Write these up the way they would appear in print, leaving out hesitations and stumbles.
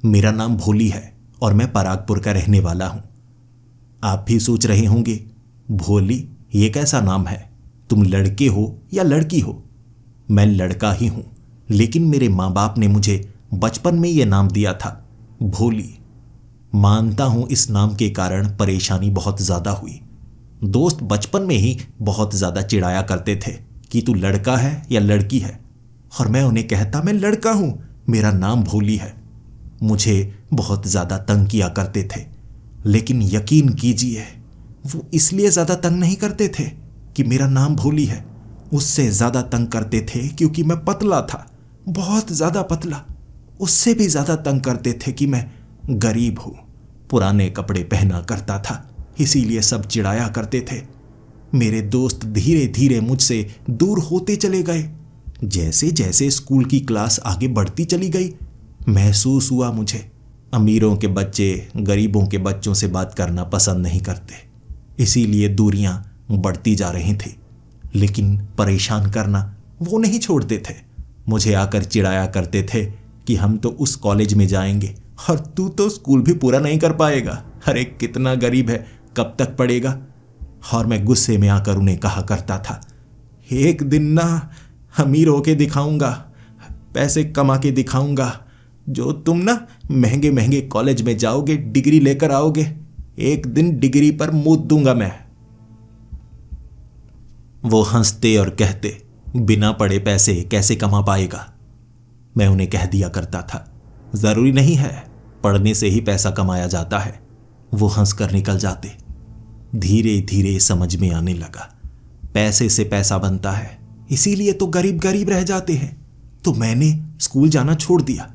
मेरा नाम भोली है और मैं परागपुर का रहने वाला हूं। आप भी सोच रहे होंगे, भोली ये कैसा नाम है? तुम लड़के हो या लड़की हो? मैं लड़का ही हूं, लेकिन मेरे माँ बाप ने मुझे बचपन में यह नाम दिया था, भोली। मानता हूं इस नाम के कारण परेशानी बहुत ज्यादा हुई। दोस्त बचपन में ही बहुत ज्यादा चिढ़ाया करते थे कि तू लड़का है या लड़की है, और मैं उन्हें कहता मैं लड़का हूं, मेरा नाम भोली है। मुझे बहुत ज्यादा तंग किया करते थे, लेकिन यकीन कीजिए वो इसलिए ज्यादा तंग नहीं करते थे कि मेरा नाम भोली है, उससे ज्यादा तंग करते थे क्योंकि मैं पतला था, बहुत ज्यादा पतला। उससे भी ज्यादा तंग करते थे कि मैं गरीब हूं, पुराने कपड़े पहना करता था, इसीलिए सब चिढ़ाया करते थे। मेरे दोस्त धीरे धीरे मुझसे दूर होते चले गए। जैसे जैसे स्कूल की क्लास आगे बढ़ती चली गई, महसूस हुआ मुझे अमीरों के बच्चे गरीबों के बच्चों से बात करना पसंद नहीं करते, इसीलिए दूरियां बढ़ती जा रही थी। लेकिन परेशान करना वो नहीं छोड़ते थे। मुझे आकर चिढ़ाया करते थे कि हम तो उस कॉलेज में जाएंगे और तू तो स्कूल भी पूरा नहीं कर पाएगा, अरे कितना गरीब है, कब तक पढ़ेगा? और मैं गुस्से में आकर उन्हें कहा करता था, एक दिन ना अमीर होके दिखाऊंगा, पैसे कमा के दिखाऊंगा, जो तुम ना महंगे महंगे कॉलेज में जाओगे, डिग्री लेकर आओगे, एक दिन डिग्री पर मूत दूंगा मैं। वो हंसते और कहते, बिना पढ़े पैसे कैसे कमा पाएगा? मैं उन्हें कह दिया करता था, जरूरी नहीं है, पढ़ने से ही पैसा कमाया जाता है। वो हंसकर निकल जाते। धीरे धीरे समझ में आने लगा, पैसे से पैसा बनता है, इसीलिए तो गरीब गरीब रह जाते हैं। तो मैंने स्कूल जाना छोड़ दिया।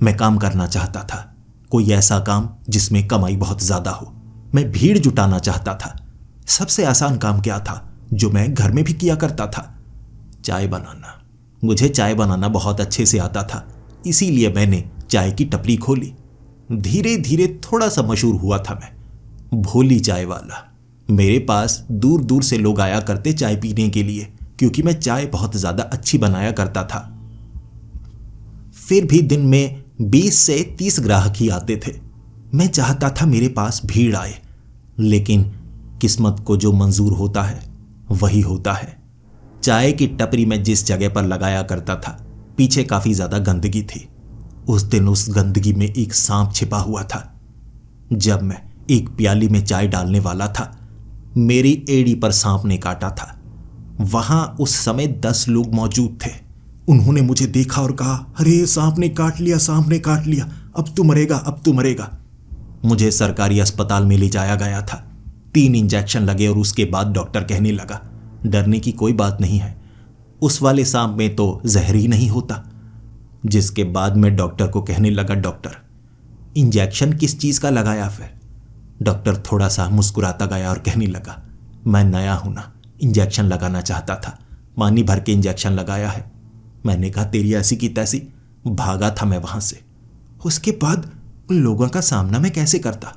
मैं काम करना चाहता था, कोई ऐसा काम जिसमें कमाई बहुत ज्यादा हो। मैं भीड़ जुटाना चाहता था। सबसे आसान काम क्या था जो मैं घर में भी किया करता था? चाय बनाना। मुझे चाय बनाना बहुत अच्छे से आता था, इसीलिए मैंने चाय की टपरी खोली। धीरे धीरे थोड़ा सा मशहूर हुआ था मैं, भोली चाय वाला। मेरे पास दूर दूर से लोग आया करते चाय पीने के लिए, क्योंकि मैं चाय बहुत ज्यादा अच्छी बनाया करता था। फिर भी दिन में 20 से 30 ग्राहक ही आते थे। मैं चाहता था मेरे पास भीड़ आए, लेकिन किस्मत को जो मंजूर होता है वही होता है। चाय की टपरी मैं जिस जगह पर लगाया करता था, पीछे काफी ज्यादा गंदगी थी। उस दिन उस गंदगी में एक सांप छिपा हुआ था। जब मैं एक प्याली में चाय डालने वाला था, मेरी एड़ी पर सांप ने काटा था। वहां उस समय 10 लोग मौजूद थे। उन्होंने मुझे देखा और कहा, अरे सांप ने काट लिया, सांप ने काट लिया, अब तू मरेगा, अब तू मरेगा। मुझे सरकारी अस्पताल में ले जाया गया था। 3 इंजेक्शन लगे और उसके बाद डॉक्टर कहने लगा, डरने की कोई बात नहीं है, उस वाले सांप में तो जहर ही नहीं होता। जिसके बाद मैं डॉक्टर को कहने लगा, डॉक्टर इंजेक्शन किस चीज का लगाया? फिर डॉक्टर थोड़ा सा मुस्कुराता गया और कहने लगा, मैं नया हूं ना, इंजेक्शन लगाना चाहता था, पानी भर के इंजेक्शन लगाया है। मैंने कहा, तेरी ऐसी की तैसी। भागा था मैं वहां से। उसके बाद उन लोगों का सामना मैं कैसे करता?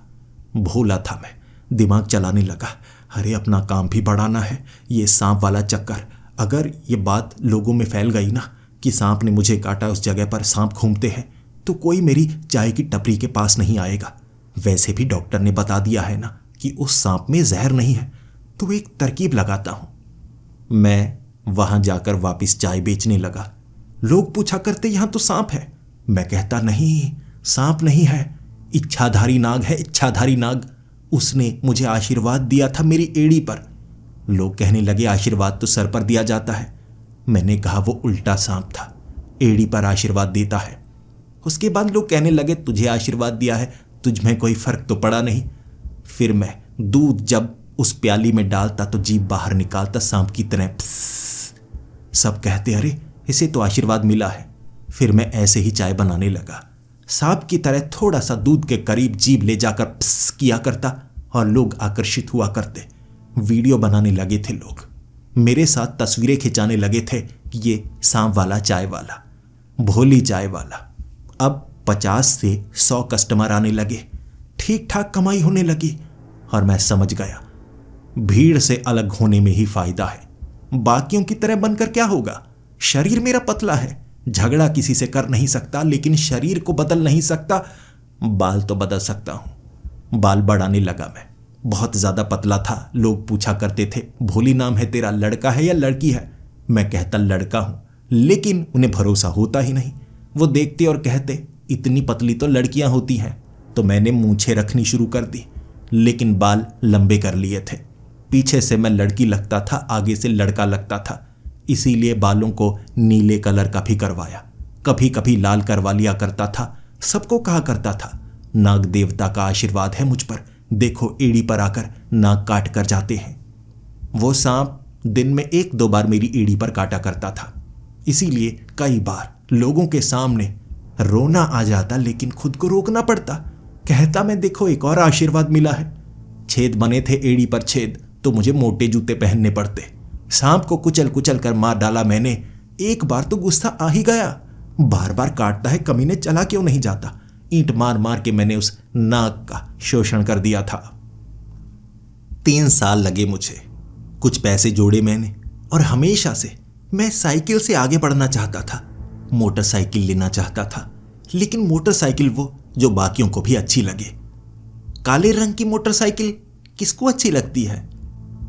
भोला था मैं, दिमाग चलाने लगा, अरे अपना काम भी बढ़ाना है, ये सांप वाला चक्कर, अगर ये बात लोगों में फैल गई ना कि सांप ने मुझे काटा, उस जगह पर सांप घूमते हैं, तो कोई मेरी चाय की टपरी के पास नहीं आएगा। वैसे भी डॉक्टर ने बता दिया है ना कि उस सांप में जहर नहीं है, तो एक तरकीब लगाता हूं। मैं वहां जाकर वापस चाय बेचने लगा। लोग पूछा करते, यहां तो सांप है। मैं कहता, नहीं सांप नहीं है, इच्छाधारी नाग है, इच्छाधारी नाग। उसने मुझे आशीर्वाद दिया था मेरी एड़ी पर। लोग कहने लगे, आशीर्वाद तो सर पर दिया जाता है। मैंने कहा, वो उल्टा सांप था, एड़ी पर आशीर्वाद देता है। उसके बाद लोग कहने लगे, तुझे आशीर्वाद दिया है, तुझ में कोई फर्क तो पड़ा नहीं। फिर मैं दूध जब उस प्याली में डालता तो जीभ बाहर निकालता सांप की तरह। सब कहते, अरे इसे तो आशीर्वाद मिला है। फिर मैं ऐसे ही चाय बनाने लगा, सांप की तरह थोड़ा सा दूध के करीब जीभ ले जाकर प्स किया करता, और लोग आकर्षित हुआ करते। वीडियो बनाने लगे थे लोग, मेरे साथ तस्वीरें खिंचाने लगे थे कि ये सांप वाला चाय वाला, भोली चाय वाला। अब 50 से 100 कस्टमर आने लगे, ठीक ठाक कमाई होने लगी, और मैं समझ गया भीड़ से अलग होने में ही फायदा है। बाकियों की तरह बनकर क्या होगा? शरीर मेरा पतला है, झगड़ा किसी से कर नहीं सकता, लेकिन शरीर को बदल नहीं सकता। बाल तो बदल सकता हूं। बाल बढ़ाने लगा मैं। बहुत ज्यादा पतला था। लोग पूछा करते थे, भोली नाम है तेरा, लड़का है या लड़की है? मैं कहता लड़का हूं, लेकिन उन्हें भरोसा होता ही नहीं। वो देखते और कहते इतनी पतली तो लड़कियां होती हैं। तो मैंने मूछें रखनी शुरू कर दी, लेकिन बाल लंबे कर लिए थे। पीछे से मैं लड़की लगता था, आगे से लड़का लगता था। इसीलिए बालों को नीले कलर का भी करवाया, कभी कभी लाल करवा लिया करता था। सबको कहा करता था नाग देवता का आशीर्वाद है मुझ पर, देखो एड़ी पर आकर नाक काट कर जाते हैं। वो सांप दिन में 1-2 बार मेरी एड़ी पर काटा करता था। इसीलिए कई बार लोगों के सामने रोना आ जाता, लेकिन खुद को रोकना पड़ता। कहता मैं देखो एक और आशीर्वाद मिला है। छेद बने थे एड़ी पर छेद, तो मुझे मोटे जूते पहनने पड़ते। सांप को कुचल कुचल कर मार डाला मैंने। एक बार तो गुस्सा आ ही गया, बार बार काटता है, कमीने चला क्यों नहीं जाता। ईंट मार मार के मैंने उस नाग का शोषण कर दिया था। 3 साल लगे मुझे। कुछ पैसे जोड़े मैंने, और हमेशा से मैं साइकिल से आगे बढ़ना चाहता था। मोटरसाइकिल लेना चाहता था, लेकिन मोटरसाइकिल वो जो बाकियों को भी अच्छी लगे। काले रंग की मोटरसाइकिल किसको अच्छी लगती है?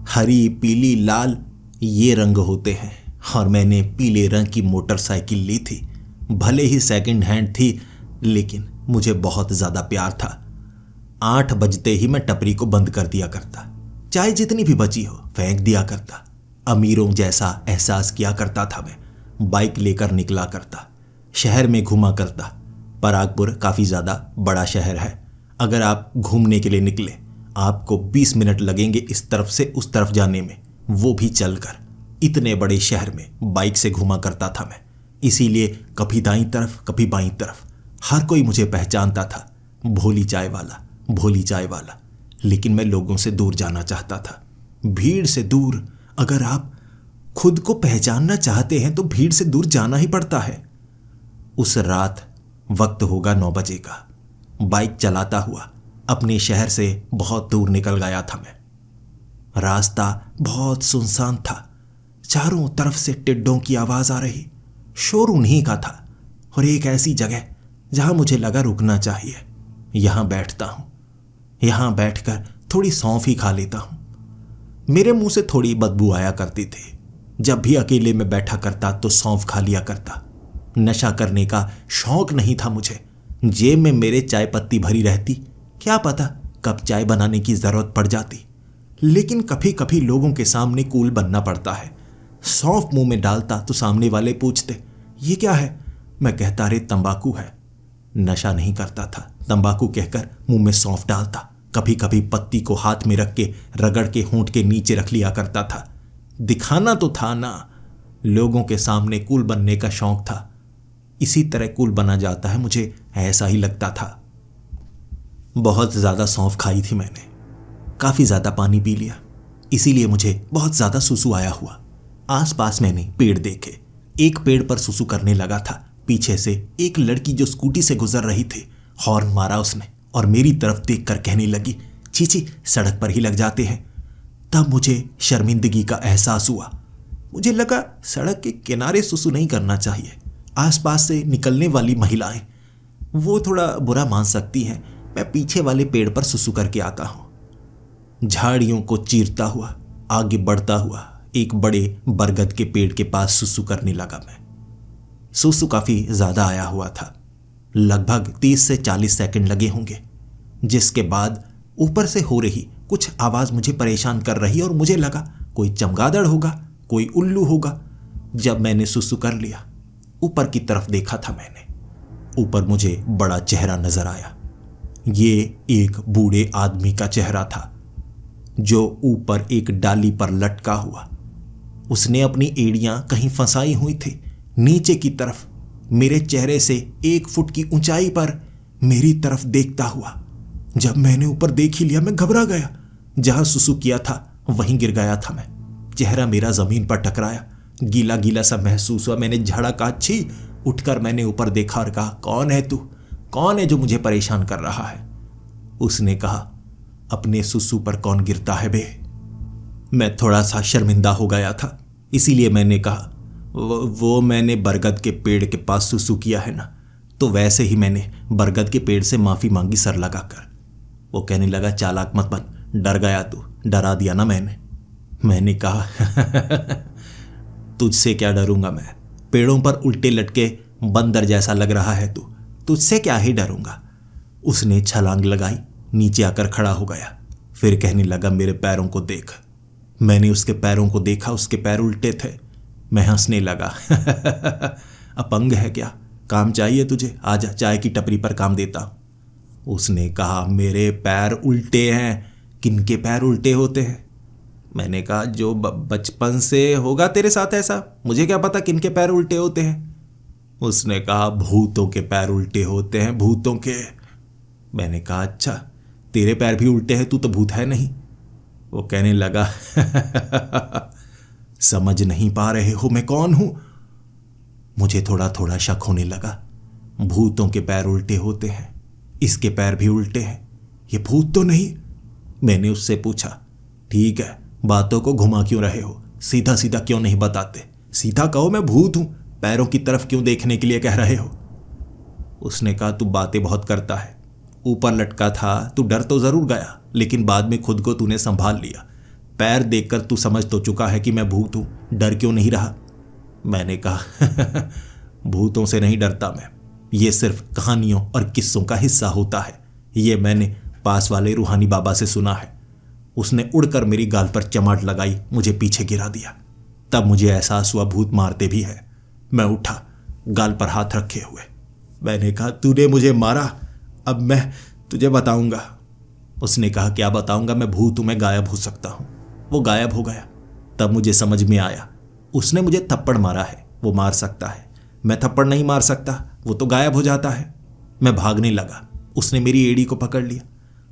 हरी, पीली, लाल ये रंग होते हैं। और मैंने पीले रंग की मोटरसाइकिल ली थी। भले ही सेकंड हैंड थी, लेकिन मुझे बहुत ज्यादा प्यार था। 8 बजते ही मैं टपरी को बंद कर दिया करता। चाहे जितनी भी बची हो फेंक दिया करता। अमीरों जैसा एहसास किया करता था मैं। बाइक लेकर निकला करता, शहर में घूमा करता। परागपुर काफी ज्यादा बड़ा शहर है। अगर आप घूमने के लिए निकले, आपको 20 मिनट लगेंगे इस तरफ से उस तरफ जाने में, वो भी चलकर। इतने बड़े शहर में बाइक से घूमा करता था मैं। इसीलिए कभी दाईं तरफ कभी बाईं तरफ हर कोई मुझे पहचानता था, भोली चाय वाला, भोली चाय वाला। लेकिन मैं लोगों से दूर जाना चाहता था, भीड़ से दूर। अगर आप खुद को पहचानना चाहते हैं तो भीड़ से दूर जाना ही पड़ता है। उस रात वक्त होगा 9 बजे का। बाइक चलाता हुआ अपने शहर से बहुत दूर निकल गया था मैं। रास्ता बहुत सुनसान था। चारों तरफ से टिड्डों की आवाज आ रही। शोर उन्हीं का था, और एक ऐसी जगह जहां मुझे लगा रुकना चाहिए। यहां बैठता हूं, यहां बैठकर थोड़ी सौंफ ही खा लेता हूं। मेरे मुंह से थोड़ी बदबू आया करती थी। जब भी अकेले में बैठा करता तो सौंफ खा लिया करता। नशा करने का शौक नहीं था मुझे। जेब में मेरे चाय पत्ती भरी रहती, क्या पता कब चाय बनाने की जरूरत पड़ जाती। लेकिन कभी कभी लोगों के सामने कूल बनना पड़ता है। सौंफ मुंह में डालता तो सामने वाले पूछते ये क्या है? मैं कहता अरे तंबाकू है। नशा नहीं करता था, तंबाकू कहकर मुंह में सौंफ डालता। कभी कभी पत्ती को हाथ में रख के रगड़ के होंठ के नीचे रख लिया करता था। दिखाना तो था ना, लोगों के सामने कूल बनने का शौक था। इसी तरह कूल बना जाता है, मुझे ऐसा ही लगता था। बहुत ज्यादा सौंफ खाई थी मैंने, काफी ज्यादा पानी पी लिया, इसीलिए मुझे बहुत ज्यादा सुसु आया हुआ। आसपास मैंने पेड़ देखे। एक पेड़ पर सुसु करने लगा था। पीछे से एक लड़की जो स्कूटी से गुजर रही थी, हॉर्न मारा उसने और मेरी तरफ देखकर कहने लगी चीची सड़क पर ही लग जाते हैं। तब मुझे शर्मिंदगी का एहसास हुआ। मुझे लगा सड़क के किनारे सुसु नहीं करना चाहिए। आसपास से निकलने वाली महिलाएं वो थोड़ा बुरा मान सकती हैं। मैं पीछे वाले पेड़ पर सुसु करके आता हूं। झाड़ियों को चीरता हुआ आगे बढ़ता हुआ एक बड़े बरगद के पेड़ के पास सुसु करने लगा मैं। सुसु काफी ज्यादा आया हुआ था। लगभग 30 से 40 सेकंड लगे होंगे, जिसके बाद ऊपर से हो रही कुछ आवाज मुझे परेशान कर रही और मुझे लगा कोई चमगादड़ होगा, कोई उल्लू होगा। जब मैंने सुसु कर लिया, ऊपर की तरफ देखा था मैंने। ऊपर मुझे बड़ा चेहरा नजर आया। ये एक बूढ़े आदमी का चेहरा था, जो ऊपर एक डाली पर लटका हुआ। उसने अपनी एड़ियां कहीं फंसाई हुई थी नीचे की तरफ। मेरे चेहरे से 1 फुट की ऊंचाई पर मेरी तरफ देखता हुआ। जब मैंने ऊपर देख ही लिया, मैं घबरा गया। जहां सुसु किया था वहीं गिर गया था मैं। चेहरा मेरा जमीन पर टकराया, गीला गीला सा महसूस हुआ। मैंने झड़का अच्छी। उठकर मैंने ऊपर देखा और कहा कौन है तू? कौन है जो मुझे परेशान कर रहा है? उसने कहा अपने सुसु पर कौन गिरता है बे? मैं थोड़ा सा शर्मिंदा हो गया था, इसीलिए मैंने कहा वो मैंने बरगद के पेड़ के पास सुसु किया है ना, तो वैसे ही मैंने बरगद के पेड़ से माफी मांगी सर लगाकर। वो कहने लगा, चालाक मत बन, डर गया तू, डरा दिया ना मैंने। मैंने कहा तुझसे क्या डरूंगा मैं, पेड़ों पर उल्टे लटके बंदर जैसा लग रहा है तू, तुझसे क्या ही डरूंगा। उसने छलांग लगाई, नीचे आकर खड़ा हो गया, फिर कहने लगा, मेरे पैरों को देख। मैंने उसके पैरों को देखा, उसके पैर उल्टे थे। मैं हंसने लगा अपंग है क्या, काम चाहिए तुझे, आजा चाय की टपरी पर काम देता हूं। उसने कहा, मेरे पैर उल्टे हैं। किनके पैर उल्टे होते हैं? मैंने कहा, जो बचपन से होगा तेरे साथ ऐसा, मुझे क्या पता किनके पैर उल्टे होते हैं। उसने कहा, भूतों के पैर उल्टे होते हैं, भूतों के। मैंने कहा, अच्छा तेरे पैर भी उल्टे हैं, तू तो भूत है नहीं। वो कहने लगा समझ नहीं पा रहे हो मैं कौन हूं? मुझे थोड़ा थोड़ा शक होने लगा। भूतों के पैर उल्टे होते हैं, इसके पैर भी उल्टे हैं, ये भूत तो नहीं? मैंने उससे पूछा, ठीक है, बातों को घुमा क्यों रहे हो, सीधा सीधा क्यों नहीं बताते? सीधा कहो मैं भूत हूं, पैरों की तरफ क्यों देखने के लिए कह रहे हो? उसने कहा, तू बातें बहुत करता है, ऊपर लटका था, तू डर तो जरूर गया, लेकिन बाद में खुद को तूने संभाल लिया। पैर देखकर तू समझ तो चुका है कि मैं भूत हूं, डर क्यों नहीं रहा? मैंने कहा भूतों से नहीं डरता मैं, ये सिर्फ कहानियों और किस्सों का हिस्सा होता है, ये मैंने पास वाले रूहानी बाबा से सुना है। उसने उड़कर मेरी गाल पर चमाट लगाई, मुझे पीछे गिरा दिया। तब मुझे एहसास हुआ भूत मारते भी है। मैं उठा, गाल पर हाथ रखे हुए। मैंने कहा, तूने मुझे मारा, अब मैं तुझे बताऊंगा। उसने कहा, क्या बताऊंगा, मैं भूत हूं, मैं गायब हो सकता हूं। वो गायब हो गया। तब मुझे समझ में आया, उसने मुझे थप्पड़ मारा है, वो मार सकता है, मैं थप्पड़ नहीं मार सकता, वो तो गायब हो जाता है। मैं भागने लगा, उसने मेरी एड़ी को पकड़ लिया।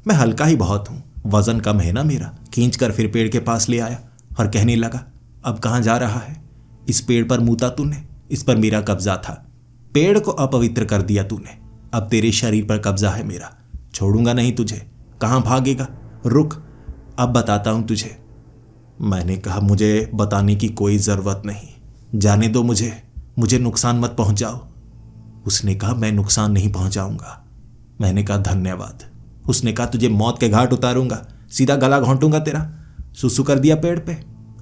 मैं हल्का ही बहुत हूं, वजन कम है ना मेरा। खींचकर फिर पेड़ के पास ले आया और कहने लगा, अब कहां जा रहा है? इस पेड़ पर मूता तूने, इस पर मेरा कब्जा था, पेड़ को अपवित्र कर दिया तूने, अब तेरे शरीर पर कब्जा है मेरा, छोड़ूंगा नहीं तुझे। कहां भागेगा? रुक, अब बताता हूं तुझे। मैंने कहा, मुझे बताने की कोई जरूरत नहीं, जाने दो मुझे नुकसान मत पहुंचाओ। उसने कहा, मैं नुकसान नहीं पहुंचाऊंगा। मैंने कहा, धन्यवाद। उसने कहा, तुझे मौत के घाट उतारूंगा, सीधा गला घोंटूंगा तेरा। सुसु कर दिया पेड़ पे,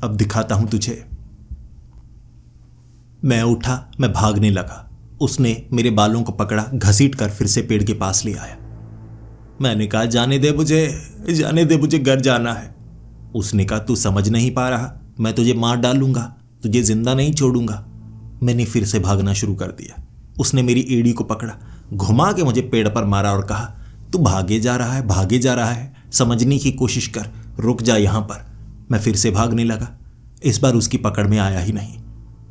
अब दिखाता हूं तुझे। मैं उठा, मैं भागने लगा। उसने मेरे बालों को पकड़ा, घसीट कर फिर से पेड़ के पास ले आया। मैंने कहा, जाने दे मुझे, घर जाना है। उसने कहा, तू समझ नहीं पा रहा, मैं तुझे मार डालूंगा, तुझे जिंदा नहीं छोड़ूंगा। मैंने फिर से भागना शुरू कर दिया। उसने मेरी एड़ी को पकड़ा, घुमा के मुझे पेड़ पर मारा और कहा, तू भागे जा रहा है, समझने की कोशिश कर, रुक जा यहां पर। मैं फिर से भागने लगा। इस बार उसकी पकड़ में आया ही नहीं।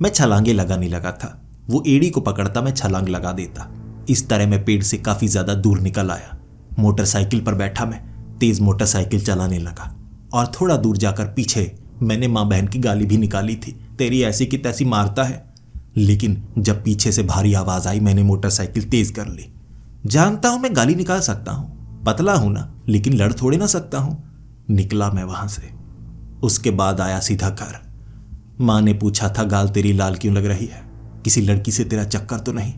मैं छलांगे लगाने लगा था, वो एड़ी को पकड़ता, मैं छलांग लगा देता। इस तरह मैं पेड़ से काफी ज्यादा दूर निकल आया। मोटरसाइकिल पर बैठा मैं तेज मोटरसाइकिल चलाने लगा और थोड़ा दूर जाकर पीछे मैंने माँ बहन की गाली भी निकाली थी, तेरी ऐसी की तैसी मारता है। लेकिन जब पीछे से भारी आवाज आई, मैंने मोटरसाइकिल तेज कर ली। जानता हूं मैं गाली निकाल सकता हूं, पतला हूं ना, लेकिन लड़ थोड़े ना सकता हूं। निकला मैं वहां से। उसके बाद आया सीधा घर। माँ ने पूछा था, गाल तेरी लाल क्यों लग रही है, किसी लड़की से तेरा चक्कर तो नहीं?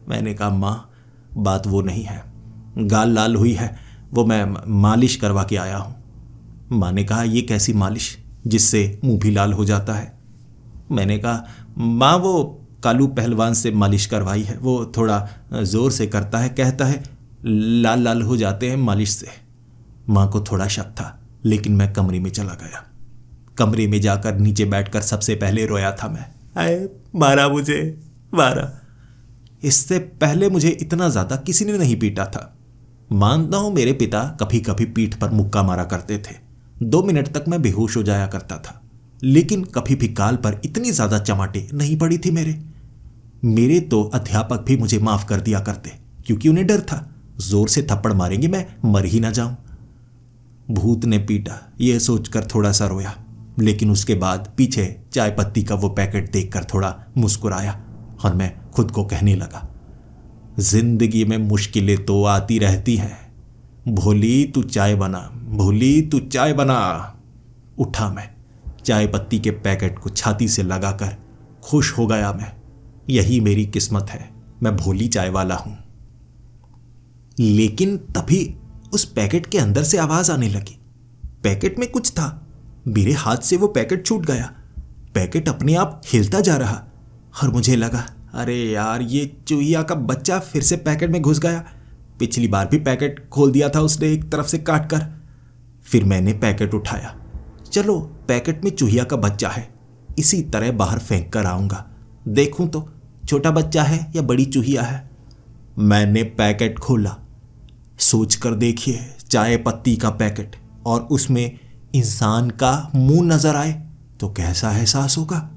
मैंने कहा, माँ बात वो नहीं है, गाल लाल हुई है, वो मैं मालिश करवा के आया हूं। माँ ने कहा, ये कैसी मालिश जिससे मुंह भी लाल हो जाता है? मैंने कहा, माँ वो कालू पहलवान से मालिश करवाई है, वो थोड़ा जोर से करता है, कहता है लाल लाल हो जाते हैं मालिश से। माँ को थोड़ा शक था, लेकिन मैं कमरे में चला गया। कमरे में जाकर नीचे बैठकर सबसे पहले रोया था मैं। आए मारा मुझे, मारा। इससे पहले मुझे इतना ज्यादा किसी ने नहीं पीटा था। मानता हूं मेरे पिता कभी कभी पीठ पर मुक्का मारा करते थे, 2 मिनट तक मैं बेहोश हो जाया करता था, लेकिन कभी भी गाल पर इतनी ज्यादा चमाटे नहीं पड़ी थी मेरे तो अध्यापक भी मुझे माफ कर दिया करते, क्योंकि उन्हें डर था जोर से थप्पड़ मारेंगे मैं मर ही ना जाऊं। भूत ने पीटा यह सोचकर थोड़ा सा रोया, लेकिन उसके बाद पीछे चाय पत्ती का वो पैकेट देखकर थोड़ा मुस्कुराया और मैं खुद को कहने लगा, जिंदगी में मुश्किलें तो आती रहती हैं, भोली तू चाय बना, भोली तू चाय बना। उठा मैं, चाय पत्ती के पैकेट को छाती से लगाकर खुश हो गया मैं। यही मेरी किस्मत है, मैं भोली चाय वाला हूं। लेकिन तभी उस पैकेट के अंदर से आवाज आने लगी। पैकेट में कुछ था। मेरे हाथ से वो पैकेट छूट गया। पैकेट अपने आप हिलता जा रहा और मुझे लगा, अरे यार, ये चूहिया का बच्चा फिर से पैकेट में घुस गया। पिछली बार भी पैकेट खोल दिया था उसने एक तरफ से काट कर। फिर मैंने पैकेट उठाया। चलो, पैकेट में चूहिया का बच्चा है, इसी तरह बाहर फेंक कर आऊंगा, देखूं तो छोटा बच्चा है या बड़ी चूहिया है। मैंने पैकेट खोला। सोच कर देखिए, चाय पत्ती का पैकेट और उसमें इंसान का मुंह नजर आए तो कैसा एहसास होगा।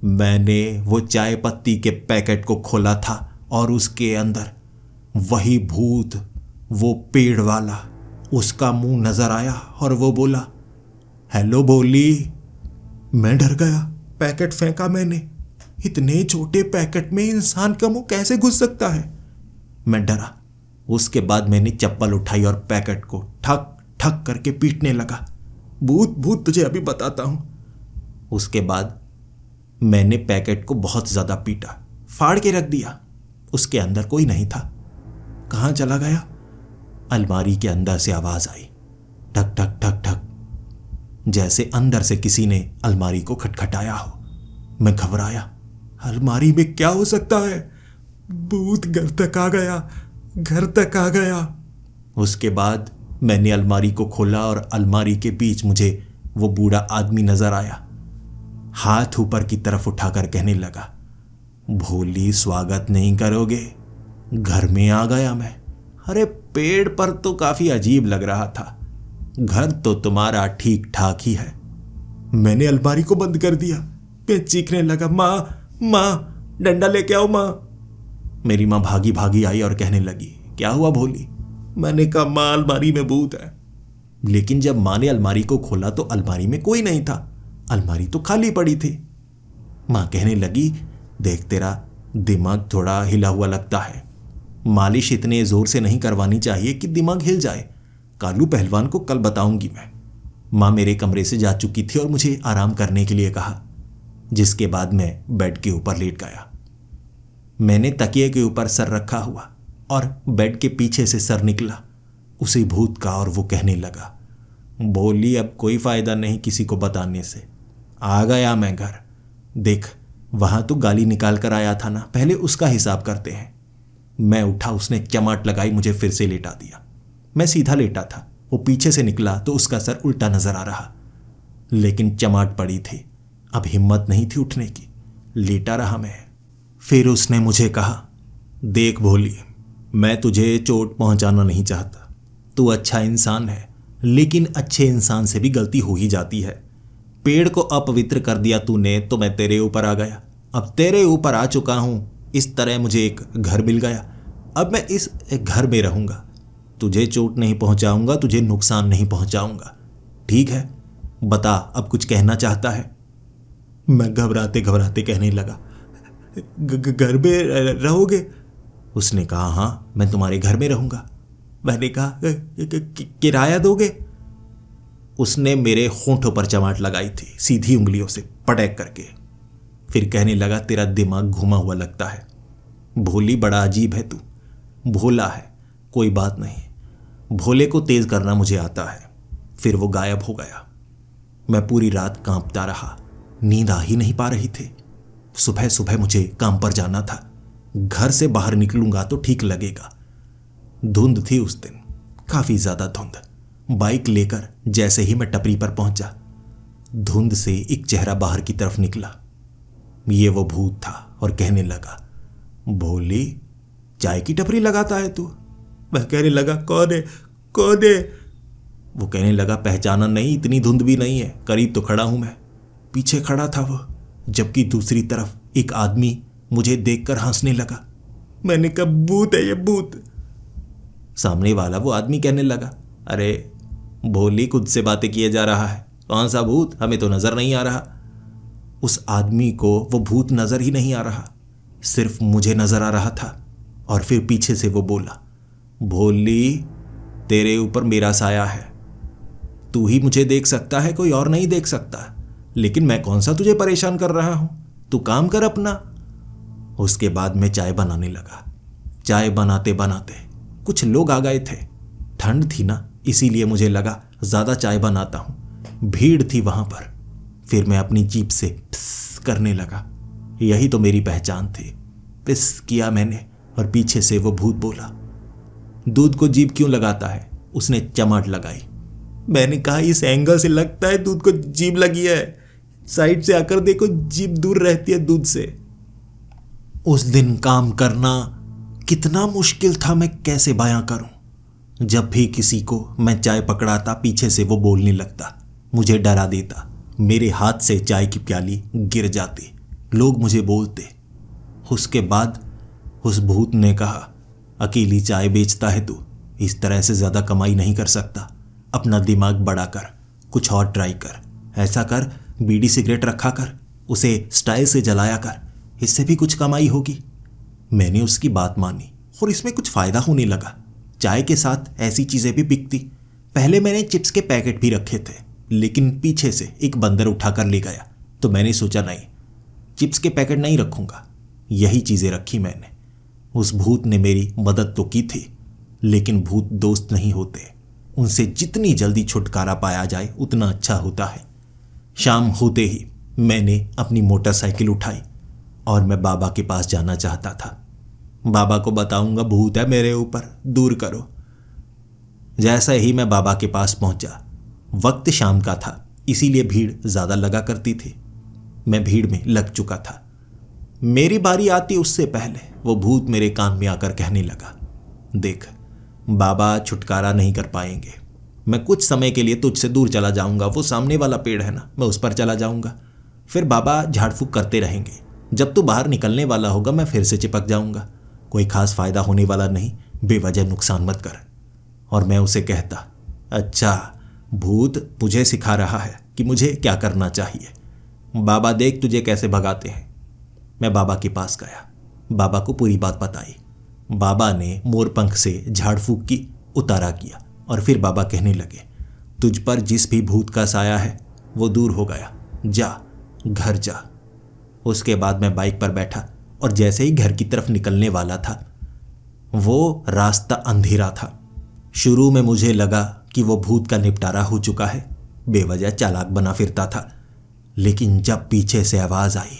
मैंने वो चाय पत्ती के पैकेट को खोला था और उसके अंदर वही भूत, वो पेड़ वाला, उसका मुंह नजर आया और वो बोला, हेलो भोली। मैं डर गया। पैकेट फेंका मैंने। इतने छोटे पैकेट में इंसान का मुंह कैसे घुस सकता है? मैं डरा। उसके बाद मैंने चप्पल उठाई और पैकेट को ठक ठक करके पीटने लगा। भूत भूत, तुझे अभी बताता हूं। उसके बाद मैंने पैकेट को बहुत ज्यादा पीटा, फाड़ के रख दिया। उसके अंदर कोई नहीं था। कहां चला गया? अलमारी के अंदर से आवाज आई, ठक ठक ठक ठक, जैसे अंदर से किसी ने अलमारी को खटखटाया हो। मैं घबराया। अलमारी में क्या हो सकता है? भूत घर तक आ गया, घर तक आ गया। उसके बाद मैंने अलमारी को खोला और अलमारी के बीच मुझे वो बूढ़ा आदमी नजर आया। हाथ ऊपर की तरफ उठाकर कहने लगा, भोली, स्वागत नहीं करोगे? घर में आ गया मैं। अरे, पेड़ पर तो काफी अजीब लग रहा था, घर तो तुम्हारा ठीक ठाक ही है। मैंने अलमारी को बंद कर दिया। मैं चीखने लगा, माँ माँ, डंडा लेके आओ माँ। मेरी माँ भागी भागी आई और कहने लगी, क्या हुआ भोली? मैंने कहा, माँ, अलमारी में भूत है। लेकिन जब माँ ने अलमारी को खोला तो अलमारी में कोई नहीं था। अलमारी तो खाली पड़ी थी। माँ कहने लगी, देख, तेरा दिमाग थोड़ा हिला हुआ लगता है। मालिश इतने जोर से नहीं करवानी चाहिए कि दिमाग हिल जाए। कालू पहलवान को कल बताऊंगी मैं। माँ मेरे कमरे से जा चुकी थी और मुझे आराम करने के लिए कहा, जिसके बाद मैं बेड के ऊपर लेट गया। मैंने तकिए के ऊपर सर रखा हुआ और बेड के पीछे से सर निकला उसी भूत का, और वो कहने लगा, भोली, अब कोई फायदा नहीं किसी को बताने से। आ गया मैं घर। देख, वहां तो गाली निकाल कर आया था ना, पहले उसका हिसाब करते हैं। मैं उठा, उसने चमाट लगाई, मुझे फिर से लेटा दिया। मैं सीधा लेटा था। वो पीछे से निकला तो उसका सर उल्टा नजर आ रहा, लेकिन चमाट पड़ी थी। अब हिम्मत नहीं थी उठने की। लेटा रहा मैं। फिर उसने मुझे कहा, देख भोली, मैं तुझे चोट पहुंचाना नहीं चाहता। तू अच्छा इंसान है, लेकिन अच्छे इंसान से भी गलती हो ही जाती है। पेड़ को अपवित्र कर दिया तूने तो मैं तेरे ऊपर आ गया। अब तेरे ऊपर आ चुका हूं। इस तरह मुझे एक घर मिल गया। अब मैं इस घर में रहूंगा। तुझे चोट नहीं पहुंचाऊंगा, तुझे नुकसान नहीं पहुंचाऊंगा। ठीक है, बता, अब कुछ कहना चाहता है? मैं घबराते घबराते कहने लगा, घर में रहोगे? उसने कहा, हाँ, मैं तुम्हारे घर में रहूंगा। मैंने कहा, किराया दोगे? उसने मेरे होंठों पर चमाट लगाई थी, सीधी उंगलियों से पटक करके। फिर कहने लगा, तेरा दिमाग घुमा हुआ लगता है भोली, बड़ा अजीब है तू। भोला है, कोई बात नहीं, भोले को तेज करना मुझे आता है। फिर वो गायब हो गया। मैं पूरी रात कांपता रहा, नींद आ ही नहीं पा रही थी। सुबह सुबह मुझे काम पर जाना था। घर से बाहर निकलूंगा तो ठीक लगेगा। धुंध थी उस दिन, काफी ज्यादा धुंध। बाइक लेकर जैसे ही मैं टपरी पर पहुंचा, धुंध से एक चेहरा बाहर की तरफ निकला। ये वो भूत था और कहने लगा, भोली, चाय की टपरी लगाता है तू? मैं कहने लगा, कौन है, कौन है? वो कहने लगा, पहचाना नहीं? इतनी धुंध भी नहीं है, करीब तो खड़ा हूं मैं। पीछे खड़ा था वो, जबकि दूसरी तरफ एक आदमी मुझे देखकर हंसने लगा। मैंने कहा, भूत है ये, भूत। सामने वाला वो आदमी कहने लगा, अरे भोली, खुद से बातें किए जा रहा है, कौन सा भूत? हमें तो नजर नहीं आ रहा। उस आदमी को वो भूत नजर ही नहीं आ रहा, सिर्फ मुझे नजर आ रहा था। और फिर पीछे से वो बोला, भोली, तेरे ऊपर मेरा साया है, तू ही मुझे देख सकता है, कोई और नहीं देख सकता। लेकिन मैं कौन सा तुझे परेशान कर रहा हूं, तू काम कर अपना। उसके बाद मैं चाय बनाने लगा। चाय बनाते बनाते कुछ लोग आ गए थे। ठंड थी ना, इसीलिए मुझे लगा ज़्यादा चाय बनाता हूँ। भीड़ थी वहाँ पर। फिर मैं अपनी जीभ से पिस करने लगा। यही तो मेरी पहचान थी। पिस किया मैंने और पीछे से वो भूत बोला, दूध को जीभ क्यों लगाता है? उसने चमाट लगाई। मैंने कहा, इस एंगल से लगता है दूध को जीभ लगी है, साइड से आकर देखो जीभ दूर रहती है दूध से। उस दिन काम करना कितना मुश्किल था, मैं कैसे बयां करूं। जब भी किसी को मैं चाय पकड़ाता, पीछे से वो बोलने लगता, मुझे डरा देता। मेरे हाथ से चाय की प्याली गिर जाती, लोग मुझे बोलते। उसके बाद उस भूत ने कहा, अकेली चाय बेचता है तू, इस तरह से ज़्यादा कमाई नहीं कर सकता। अपना दिमाग बड़ा कर, कुछ और ट्राई कर। ऐसा कर, बीड़ी सिगरेट रखा कर, उसे स्टाइल से जलाया कर, इससे भी कुछ कमाई होगी। मैंने उसकी बात मानी और इसमें कुछ फ़ायदा होने लगा। चाय के साथ ऐसी चीज़ें भी बिकती। पहले मैंने चिप्स के पैकेट भी रखे थे, लेकिन पीछे से एक बंदर उठाकर ले गया, तो मैंने सोचा नहीं, चिप्स के पैकेट नहीं रखूँगा। यही चीज़ें रखी मैंने। उस भूत ने मेरी मदद तो की थी, लेकिन भूत दोस्त नहीं होते। उनसे जितनी जल्दी छुटकारा पाया जाए उतना अच्छा होता है। शाम होते ही मैंने अपनी मोटरसाइकिल उठाई और मैं बाबा के पास जाना चाहता था। बाबा को बताऊंगा भूत है मेरे ऊपर, दूर करो। जैसा ही मैं बाबा के पास पहुंचा, वक्त शाम का था, इसीलिए भीड़ ज़्यादा लगा करती थी। मैं भीड़ में लग चुका था। मेरी बारी आती उससे पहले वो भूत मेरे कान में आकर कहने लगा, देख बाबा छुटकारा नहीं कर पाएंगे। मैं कुछ समय के लिए तुझसे दूर चला जाऊंगा, वो सामने वाला पेड़ है ना, मैं उस पर चला जाऊंगा। फिर बाबा झाड़ फूक करते रहेंगे। जब तू बाहर निकलने वाला होगा मैं फिर से चिपक जाऊंगा। कोई खास फायदा होने वाला नहीं, बेवजह नुकसान मत कर। और मैं उसे कहता, अच्छा भूत मुझे सिखा रहा है कि मुझे क्या करना चाहिए। बाबा देख तुझे कैसे भगाते हैं। मैं बाबा के पास गया, बाबा को पूरी बात बताई। बाबा ने मोरपंख से झाड़ फूक की उतारा किया और फिर बाबा कहने लगे, तुझ पर जिस भी भूत का साया है वो दूर हो गया, जा घर जा। उसके बाद मैं बाइक पर बैठा और जैसे ही घर की तरफ निकलने वाला था, वो रास्ता अंधेरा था। शुरू में मुझे लगा कि वो भूत का निपटारा हो चुका है, बेवजह चालाक बना फिरता था। लेकिन जब पीछे से आवाज़ आई,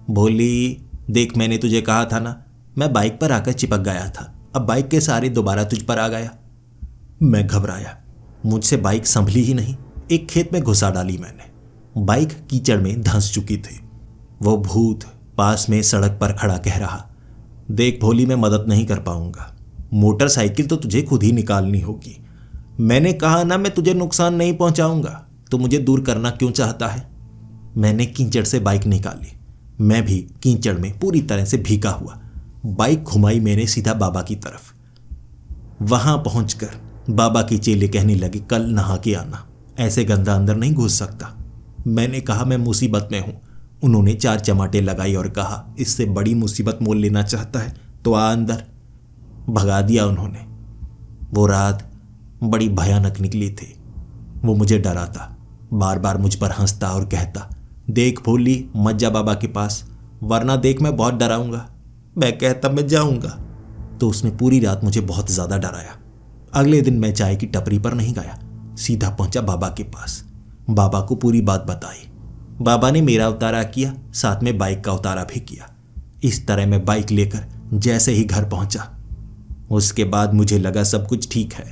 बोली, देख मैंने तुझे कहा था ना, मैं बाइक पर आकर चिपक गया था, अब बाइक के सहारे दोबारा तुझ पर आ गया। मैं घबराया, मुझसे बाइक संभली ही नहीं। एक खेत में घुसा डाली मैंने। बाइक कीचड़ में धंस चुकी थी। वो भूत पास में सड़क पर खड़ा कह रहा, देख भोली मैं मदद नहीं कर पाऊंगा, मोटरसाइकिल तो तुझे खुद ही निकालनी होगी। मैंने कहा ना मैं तुझे नुकसान नहीं पहुंचाऊंगा, तो मुझे दूर करना क्यों चाहता है। मैंने कीचड़ से बाइक निकाली। मैं भी कीचड़ में पूरी तरह से भीगा हुआ बाइक घुमाई मैंने सीधा बाबा की तरफ। वहां पहुंचकर बाबा की चेले कहने लगे, कल नहा के आना, ऐसे गंदा अंदर नहीं घुस सकता। मैंने कहा मैं मुसीबत में हूं। उन्होंने 4 चमाटे लगाई और कहा, इससे बड़ी मुसीबत मोल लेना चाहता है तो आ अंदर। भगा दिया उन्होंने। वो रात बड़ी भयानक निकली थी। वो मुझे डराता, बार बार मुझ पर हंसता और कहता, देख भोली मत जा बाबा के पास, वरना देख मैं बहुत डराऊंगा। मैं कहता मैं जाऊंगा। तो उसने पूरी रात मुझे बहुत ज़्यादा डराया। अगले दिन मैं चाय की टपरी पर नहीं गया, सीधा पहुंचा बाबा के पास। बाबा को पूरी बात बताई। बाबा ने मेरा उतारा किया, साथ में बाइक का उतारा भी किया। इस तरह मैं बाइक लेकर जैसे ही घर पहुंचा, उसके बाद मुझे लगा सब कुछ ठीक है।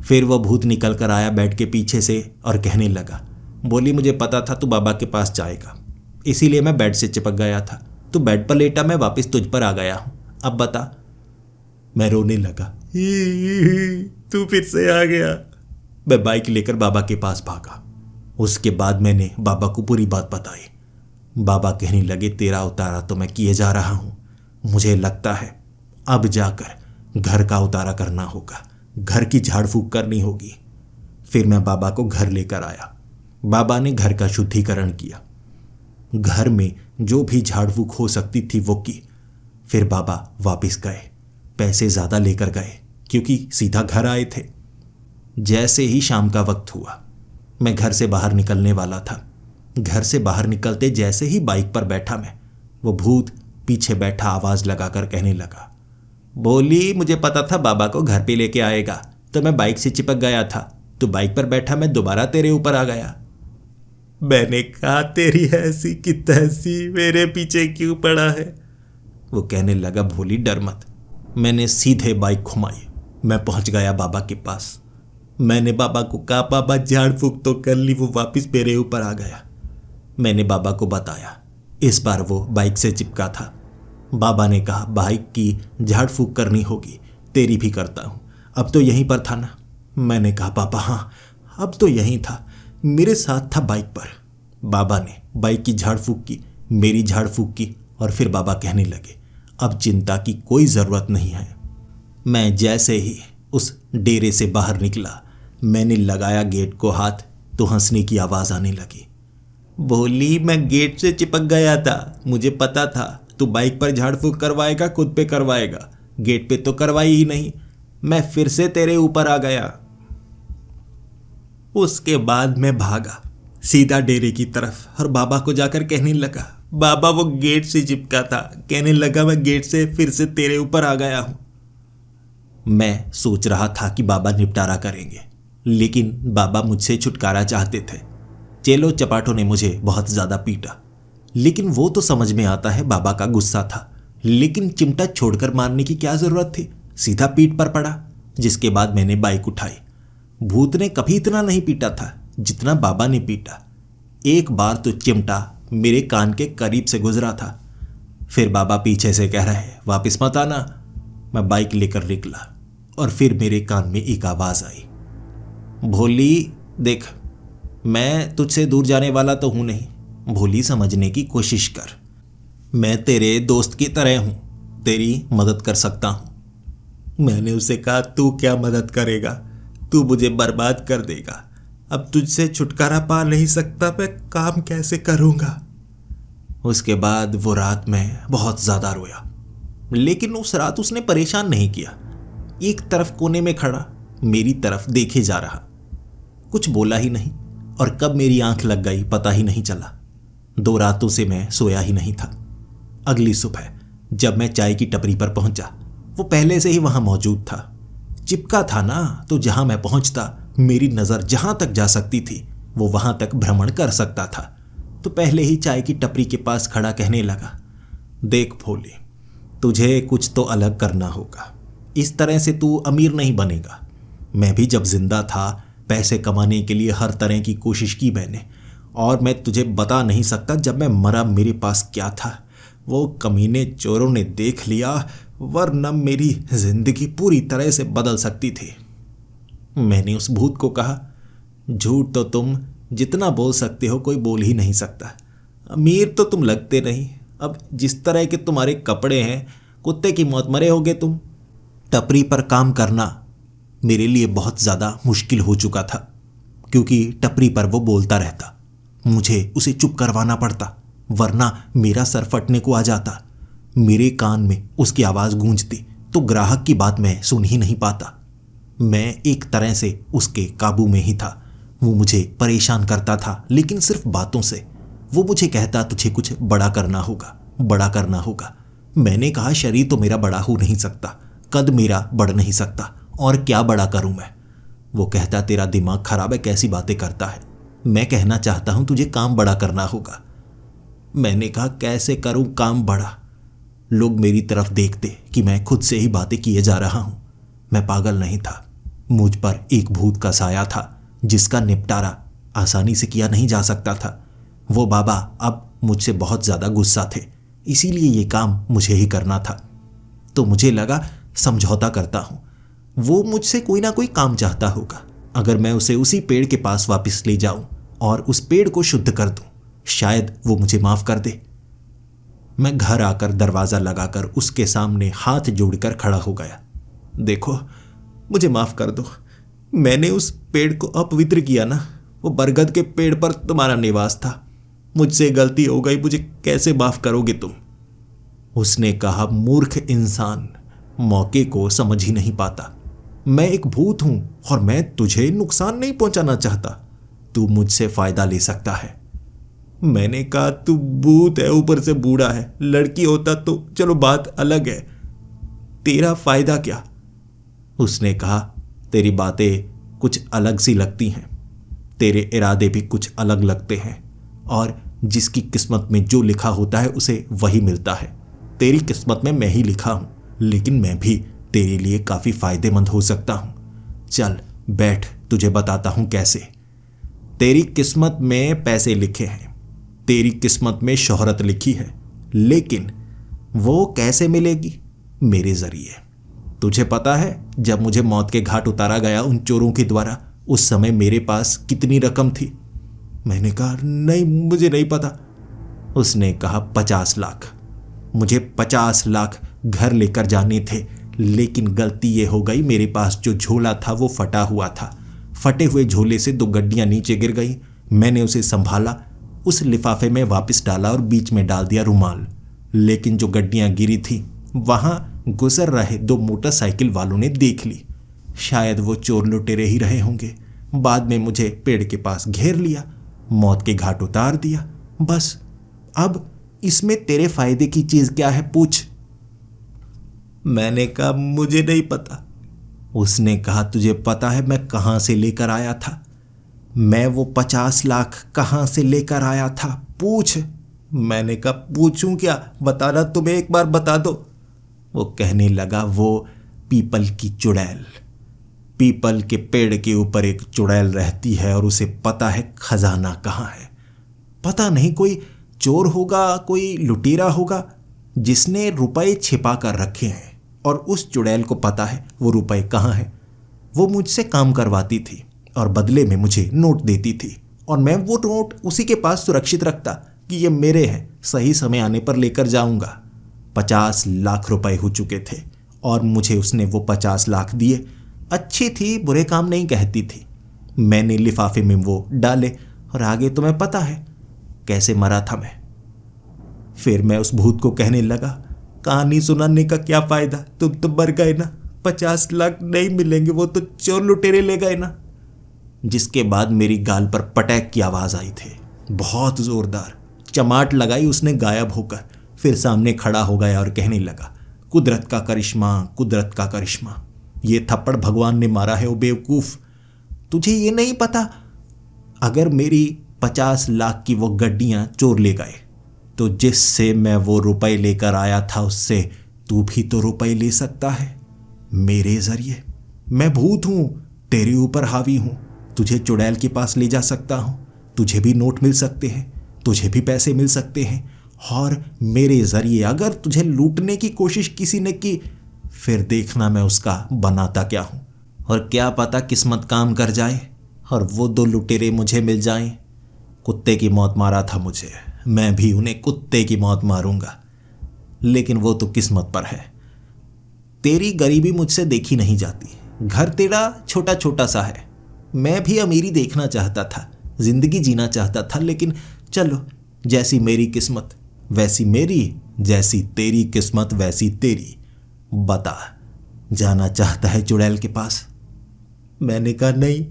फिर वह भूत निकल कर आया बेड के पीछे से और कहने लगा, बोली मुझे पता था तू बाबा के पास जाएगा, इसीलिए मैं बेड से चिपक गया था। तू बेड पर लेटा, मैं वापस तुझ पर आ गया हूं, अब बता। मैं रोने लगा, तू फिर से आ गया। मैं बाइक लेकर बाबा के पास भागा। उसके बाद मैंने बाबा को पूरी बात बताई। बाबा कहने लगे, तेरा उतारा तो मैं किए जा रहा हूं, मुझे लगता है अब जाकर घर का उतारा करना होगा, घर की झाड़ फूक करनी होगी। फिर मैं बाबा को घर लेकर आया। बाबा ने घर का शुद्धिकरण किया, घर में जो भी झाड़ फूक हो सकती थी वो की। फिर बाबा वापस गए, पैसे ज़्यादा लेकर गए क्योंकि सीधा घर आए थे। जैसे ही शाम का वक्त हुआ, मैं घर से बाहर निकलने वाला था। घर से बाहर निकलते जैसे ही बाइक पर बैठा मैं, वो भूत पीछे बैठा आवाज लगाकर कहने लगा, बोली मुझे पता था बाबा को घर पे लेके आएगा, तो मैं बाइक से चिपक गया था। तो बाइक पर बैठा मैं दोबारा तेरे ऊपर आ गया। मैंने कहा, तेरी ऐसी की तैसी मेरे पीछे क्यों पड़ा है? वो कहने लगा, भोली डर मत। मैंने सीधे बाइक घुमाई। मैं पहुंच गया बाबा के पास। मैंने बाबा को कहा, बाबा झाड़ फूक तो कर ली, वो वापस मेरे ऊपर आ गया। मैंने बाबा को बताया। इस बार वो बाइक से चिपका था। बाबा ने कहा, बाइक की झाड़ फूक करनी होगी, तेरी भी करता हूं। अब तो यहीं पर था ना? मैंने कहा, बाबा हाँ, अब तो यहीं था, मेरे साथ था बाइक पर। बाबा ने बाइक की झाड़ फूक की, मेरी झाड़ फूक की, और फिर बाबा कहने लगे, अब चिंता की कोई ज़रूरत नहीं है। मैं जैसे ही उस डेरे से बाहर निकला, मैंने लगाया गेट को हाथ, तो हंसने की आवाज़ आने लगी। बोली, मैं गेट से चिपक गया था, मुझे पता था तू बाइक पर झाड़ फूक करवाएगा, खुद पे करवाएगा, गेट पे तो करवाई ही नहीं। मैं फिर से तेरे ऊपर आ गया। उसके बाद मैं भागा सीधा डेरे की तरफ और बाबा को जाकर कहने लगा, बाबा वो गेट से चिपका था। कहने लगा, मैं गेट से फिर से तेरे ऊपर आ गया हूं। मैं सोच रहा था कि बाबा निपटारा करेंगे, लेकिन बाबा मुझसे छुटकारा चाहते थे। चेलो चपाटों ने मुझे बहुत ज्यादा पीटा, लेकिन वो तो समझ में आता है बाबा का गुस्सा था। लेकिन चिमटा छोड़कर मारने की क्या जरूरत थी? सीधा पीठ पर पड़ा, जिसके बाद मैंने बाइक उठाई। भूत ने कभी इतना नहीं पीटा था जितना बाबा ने पीटा। एक बार तो चिमटा मेरे कान के करीब से गुजरा था। फिर बाबा पीछे से कह रहे, वापस मत आना। मैं बाइक लेकर निकला और फिर मेरे कान में एक आवाज आई, भोली देख, मैं तुझसे दूर जाने वाला तो हूं नहीं, भोली समझने की कोशिश कर। मैं तेरे दोस्त की तरह हूं, तेरी मदद कर सकता हूं। मैंने उसे कहा, तू क्या मदद करेगा? तू मुझे बर्बाद कर देगा। अब तुझसे छुटकारा पा नहीं सकता, मैं काम कैसे करूंगा? उसके बाद वो रात में बहुत ज्यादा रोया, लेकिन उस रात उसने परेशान नहीं किया। एक तरफ कोने में खड़ा मेरी तरफ देखे जा रहा, कुछ बोला ही नहीं, और कब मेरी आंख लग गई पता ही नहीं चला। 2 रातों से मैं सोया ही नहीं था। अगली सुबह जब मैं चाय की टपरी पर पहुंचा, वो पहले से ही वहां मौजूद था। चिपका था ना, तो जहां मैं पहुंचता मेरी नजर जहां तक जा सकती थी वो वहां तक भ्रमण कर सकता था। तो पहले ही चाय की टपरी के पास खड़ा कहने लगा, देख भोले, तुझे कुछ तो अलग करना होगा। इस तरह से तू अमीर नहीं बनेगा। मैं भी जब जिंदा था पैसे कमाने के लिए हर तरह की कोशिश की मैंने, और मैं तुझे बता नहीं सकता जब मैं मरा मेरे पास क्या था। वो कमीने चोरों ने देख लिया, वरना मेरी जिंदगी पूरी तरह से बदल सकती थी। मैंने उस भूत को कहा, झूठ तो तुम जितना बोल सकते हो कोई बोल ही नहीं सकता। अमीर तो तुम लगते नहीं। अब जिस तरह के तुम्हारे कपड़े हैं, कुत्ते की मौत मरे होगे तुम। टपरी पर काम करना मेरे लिए बहुत ज़्यादा मुश्किल हो चुका था, क्योंकि टपरी पर वो बोलता रहता, मुझे उसे चुप करवाना पड़ता, वरना मेरा सर फटने को आ जाता। मेरे कान में उसकी आवाज़ गूंजती तो ग्राहक की बात मैं सुन ही नहीं पाता। मैं एक तरह से उसके काबू में ही था। वो मुझे परेशान करता था, लेकिन सिर्फ बातों से। वो मुझे कहता, तुझे कुछ बड़ा करना होगा, बड़ा करना होगा। मैंने कहा, शरीर तो मेरा बड़ा हो नहीं सकता, कद मेरा बढ़ नहीं सकता, और क्या बड़ा करूं मैं? वो कहता, तेरा दिमाग खराब है, कैसी बातें करता है। मैं कहना चाहता हूं तुझे काम बड़ा करना होगा। मैंने कहा, कैसे करूं काम बड़ा? लोग मेरी तरफ देखते कि मैं खुद से ही बातें किए जा रहा हूं। मैं पागल नहीं था। मुझ पर एक भूत का साया था जिसका निपटारा आसानी से किया नहीं जा सकता था। वो बाबा अब मुझसे बहुत ज़्यादा गुस्सा थे, इसीलिए ये काम मुझे ही करना था। तो मुझे लगा समझौता करता हूँ, वो मुझसे कोई ना कोई काम चाहता होगा। अगर मैं उसे उसी पेड़ के पास वापस ले जाऊं और उस पेड़ को शुद्ध कर दूं, शायद वो मुझे माफ़ कर दे। मैं घर आकर दरवाज़ा लगाकर उसके सामने हाथ जोड़कर खड़ा हो गया। देखो, मुझे माफ़ कर दो, मैंने उस पेड़ को अपवित्र किया ना। वो बरगद के पेड़ पर तुम्हारा निवास था, मुझसे गलती हो गई, मुझे कैसे माफ़ करोगे तुम? उसने कहा, मूर्ख इंसान, मौके को समझ ही नहीं पाता। मैं एक भूत हूं और मैं तुझे नुकसान नहीं पहुंचाना चाहता। तू मुझसे फायदा ले सकता है। मैंने कहा तू भूत है, ऊपर से बूढ़ा है, लड़की होता तो चलो बात अलग है, तेरा फायदा क्या। उसने कहा तेरी बातें कुछ अलग सी लगती हैं, तेरे इरादे भी कुछ अलग लगते हैं, और जिसकी किस्मत में जो लिखा होता है उसे वही मिलता है। तेरी किस्मत में मैं ही लिखा हूं, लेकिन मैं भी तेरे लिए काफी फायदेमंद हो सकता हूं। चल बैठ, तुझे बताता हूं कैसे। तेरी किस्मत में पैसे लिखे हैं, तेरी किस्मत में शोहरत लिखी है, लेकिन वो कैसे मिलेगी? मेरे जरिए। तुझे पता है जब मुझे मौत के घाट उतारा गया उन चोरों के द्वारा, उस समय मेरे पास कितनी रकम थी? मैंने कहा नहीं, मुझे नहीं पता। उसने कहा 50 लाख। मुझे 50 लाख घर लेकर जाने थे, लेकिन गलती ये हो गई, मेरे पास जो झोला था वो फटा हुआ था। फटे हुए झोले से 2 गड्डियां नीचे गिर गई। मैंने उसे संभाला, उस लिफाफे में वापस डाला और बीच में डाल दिया रुमाल। लेकिन जो गड्डियां गिरी थी वहां गुजर रहे 2 मोटरसाइकिल वालों ने देख ली। शायद वो चोर लुटेरे ही रहे होंगे। बाद में मुझे पेड़ के पास घेर लिया, मौत के घाट उतार दिया। बस अब इसमें तेरे फायदे की चीज क्या है, पूछ। मैंने कहा मुझे नहीं पता। उसने कहा तुझे पता है मैं कहां से लेकर आया था? मैं वो 50 लाख कहां से लेकर आया था, पूछ। मैंने कहा पूछूं क्या, बताना तुम्हें एक बार बता दो। वो कहने लगा वो पीपल की चुड़ैल, पीपल के पेड़ के ऊपर एक चुड़ैल रहती है और उसे पता है खजाना कहाँ है। पता नहीं कोई चोर होगा, कोई लुटेरा होगा जिसने रुपए छिपा कर रखे हैं, और उस चुड़ैल को पता है वो रुपए कहाँ हैं। वो मुझसे काम करवाती थी और बदले में मुझे नोट देती थी, और मैं वो नोट उसी के पास सुरक्षित रखता कि ये मेरे हैं, सही समय आने पर लेकर जाऊंगा। 50 लाख रुपए हो चुके थे और मुझे उसने वो 50 लाख दिए। अच्छी थी, बुरे काम नहीं कहती थी। मैंने लिफाफे में वो डाले, और आगे तुम्हें पता है कैसे मरा था मैं। फिर मैं उस भूत को कहने लगा कहानी सुनाने का क्या फायदा, तुम तो मर गए ना, 50 लाख नहीं मिलेंगे, वो तो चोर लुटेरे ले गए ना। जिसके बाद मेरी गाल पर पटैक की आवाज आई थी, बहुत जोरदार। चमाट लगाई उसने गायब होकर, फिर सामने खड़ा हो गया और कहने लगा कुदरत का करिश्मा, कुदरत का करिश्मा। ये थप्पड़ भगवान ने मारा है ओ बेवकूफ। तुझे ये नहीं पता अगर मेरी 50 लाख की वो गड्डियां चोर ले गए तो जिससे मैं वो रुपए लेकर आया था उससे तू भी तो रुपए ले सकता है मेरे जरिए। मैं भूत हूं, तेरे ऊपर हावी हूं, तुझे चुड़ैल के पास ले जा सकता हूं, तुझे भी नोट मिल सकते हैं, तुझे भी पैसे मिल सकते हैं, और मेरे जरिए अगर तुझे लूटने की कोशिश किसी ने की फिर देखना मैं उसका बनाता क्या हूं। और क्या पता किस्मत काम कर जाए और वो 2 लुटेरे मुझे मिल जाएं। कुत्ते की मौत मारा था मुझे, मैं भी उन्हें कुत्ते की मौत मारूंगा, लेकिन वो तो किस्मत पर है। तेरी गरीबी मुझसे देखी नहीं जाती, घर तेरा छोटा छोटा सा है। मैं भी अमीरी देखना चाहता था, जिंदगी जीना चाहता था, लेकिन चलो जैसी मेरी किस्मत वैसी मेरी, जैसी तेरी किस्मत वैसी तेरी। बता, जाना चाहता है चुड़ैल के पास? मैंने कहा नहीं,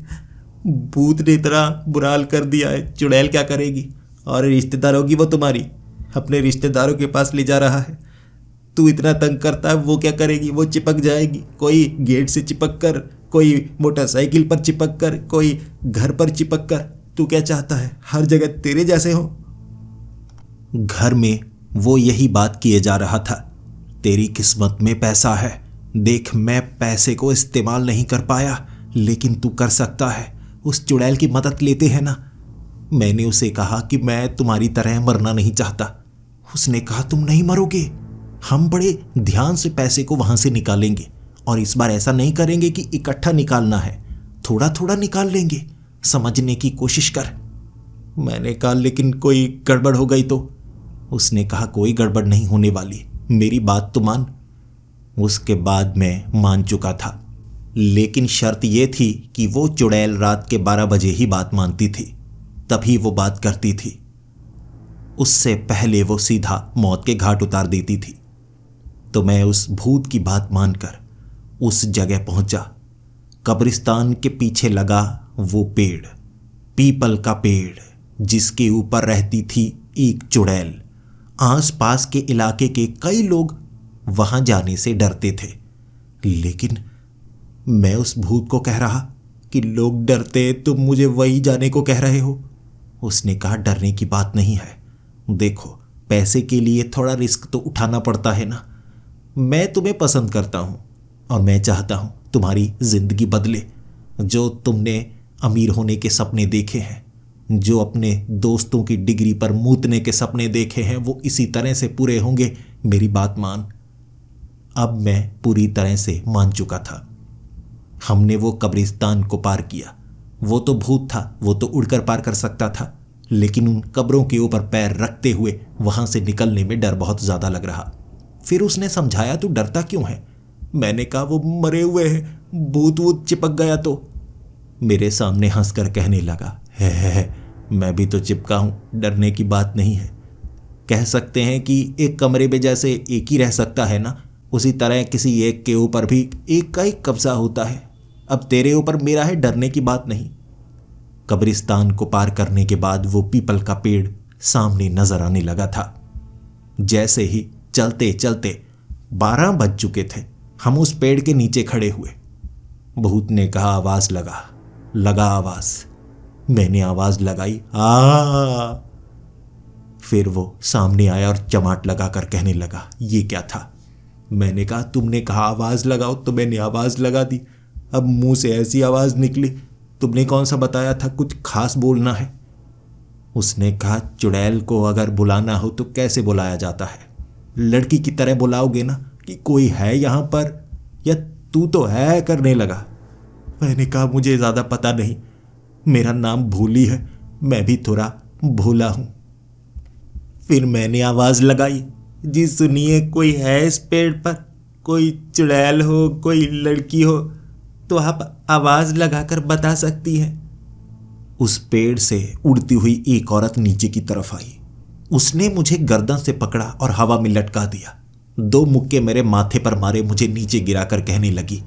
भूत ने इतना बुरा हाल कर दिया है, चुड़ैल क्या करेगी? और रिश्तेदारों की वो तुम्हारी अपने रिश्तेदारों के पास ले जा रहा है। तू इतना तंग करता है, वो क्या करेगी? वो चिपक जाएगी, कोई गेट से चिपक कर, कोई मोटरसाइकिल पर चिपक कर, कोई घर पर चिपक कर। तू क्या चाहता है हर जगह तेरे जैसे हो? घर में वो यही बात किए जा रहा था, तेरी किस्मत में पैसा है, देख मैं पैसे को इस्तेमाल नहीं कर पाया, लेकिन तू कर सकता है। उस चुड़ैल की मदद लेते हैं ना। मैंने उसे कहा कि मैं तुम्हारी तरह मरना नहीं चाहता। उसने कहा तुम नहीं मरोगे, हम बड़े ध्यान से पैसे को वहां से निकालेंगे, और इस बार ऐसा नहीं करेंगे कि इकट्ठा निकालना है, थोड़ा थोड़ा निकाल लेंगे, समझने की कोशिश कर। मैंने कहा लेकिन कोई गड़बड़ हो गई तो? उसने कहा कोई गड़बड़ नहीं होने वाली, मेरी बात तो मान। उसके बाद मैं मान चुका था, लेकिन शर्त यह थी कि वो चुड़ैल रात के 12 बजे ही बात मानती थी, तभी वो बात करती थी। उससे पहले वो सीधा मौत के घाट उतार देती थी। तो मैं उस भूत की बात मानकर उस जगह पहुंचा। कब्रिस्तान के पीछे लगा वो पेड़, पीपल का पेड़, जिसके ऊपर रहती थी एक चुड़ैल। आसपास के इलाके के कई लोग वहां जाने से डरते थे, लेकिन मैं उस भूत को कह रहा कि लोग डरते, तुम मुझे वही जाने को कह रहे हो। उसने कहा, डरने की बात नहीं है, देखो पैसे के लिए थोड़ा रिस्क तो उठाना पड़ता है ना। मैं तुम्हें पसंद करता हूं और मैं चाहता हूं तुम्हारी जिंदगी बदले। जो तुमने अमीर होने के सपने देखे हैं, जो अपने दोस्तों की डिग्री पर मूतने के सपने देखे हैं, वो इसी तरह से पूरे होंगे। मेरी बात मान। अब मैं पूरी तरह से मान चुका था। हमने वो कब्रिस्तान को पार किया। वो तो भूत था, वो तो उड़कर पार कर सकता था, लेकिन उन कब्रों के ऊपर पैर रखते हुए वहां से निकलने में डर बहुत ज्यादा लग रहा। फिर उसने समझाया, तू डरता क्यों है? मैंने कहा, वो मरे हुए हैं, भूत वूत चिपक गया तो। मेरे सामने हंसकर कहने लगा, है, मैं भी तो चिपका हूं, डरने की बात नहीं है। कह सकते हैं कि एक कमरे में जैसे एक ही रह सकता है ना, उसी तरह किसी एक के ऊपर भी एक का ही कब्जा होता है। अब तेरे ऊपर मेरा है, डरने की बात नहीं। कब्रिस्तान को पार करने के बाद वो पीपल का पेड़ सामने नजर आने लगा था। जैसे ही चलते चलते 12 बज चुके थे, हम उस पेड़ के नीचे खड़े हुए। भूत ने कहा, आवाज लगा आवाज। मैंने आवाज लगाई, आ। फिर वो सामने आया और चमाट लगाकर कहने लगा, ये क्या था? मैंने कहा, तुमने कहा आवाज लगाओ तो मैंने आवाज लगा दी। अब मुंह से ऐसी आवाज निकली, तुमने कौन सा बताया था कुछ खास बोलना है? उसने कहा, चुड़ैल को अगर बुलाना हो तो कैसे बुलाया जाता है? लड़की की तरह बुलाओगे ना कि कोई है यहां पर, या तू तो है करने लगा। मैंने कहा, मुझे ज्यादा पता नहीं, मेरा नाम भूली है, मैं भी थोड़ा भूला हूं। फिर मैंने आवाज लगाई, जी सुनिए, कोई है इस पेड़ पर? कोई चुड़ैल हो, कोई लड़की हो तो आप आवाज लगाकर बता सकती है। उस पेड़ से उड़ती हुई एक औरत नीचे की तरफ आई। उसने मुझे गर्दन से पकड़ा और हवा में लटका दिया। 2 मुक्के मेरे माथे पर मारे मुझे नीचे गिराकर कहने लगी,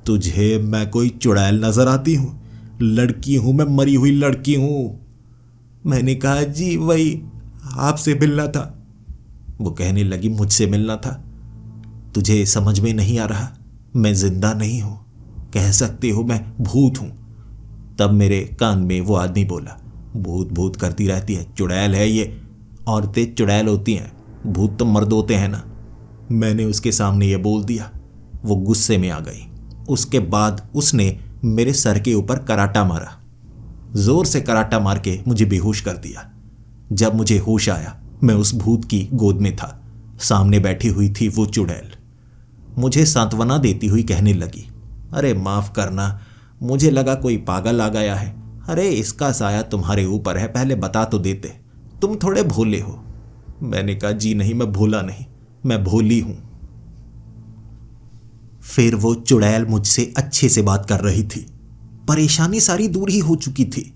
तुझे मैं कोई चुड़ैल नजर आती हूं? लड़की हूं मैं, मरी हुई लड़की हूं। मैंने कहा, जी वही, आपसे मिलना था। वो कहने लगी, मुझसे मिलना था? तुझे समझ में नहीं आ रहा, मैं जिंदा नहीं हूं, कह सकते हो मैं भूत हूं। तब मेरे कान में वो आदमी बोला, भूत भूत करती रहती है, चुड़ैल है ये, औरतें चुड़ैल होती हैं, भूत तो मर्द होते हैं ना। मैंने उसके सामने ये बोल दिया। वो गुस्से में आ गई। उसके बाद उसने मेरे सर के ऊपर कराटा मारा, जोर से कराटा मार के मुझे बेहोश कर दिया। जब मुझे होश आया, मैं उस भूत की गोद में था। सामने बैठी हुई थी वो चुड़ैल। मुझे सांत्वना देती हुई कहने लगी, अरे माफ करना, मुझे लगा कोई पागल आ गया है। अरे इसका साया तुम्हारे ऊपर है, पहले बता तो देते, तुम थोड़े भोले हो। मैंने कहा, जी नहीं, मैं भोला नहीं, मैं भोली हूं। फिर वो चुड़ैल मुझसे अच्छे से बात कर रही थी। परेशानी सारी दूर ही हो चुकी थी।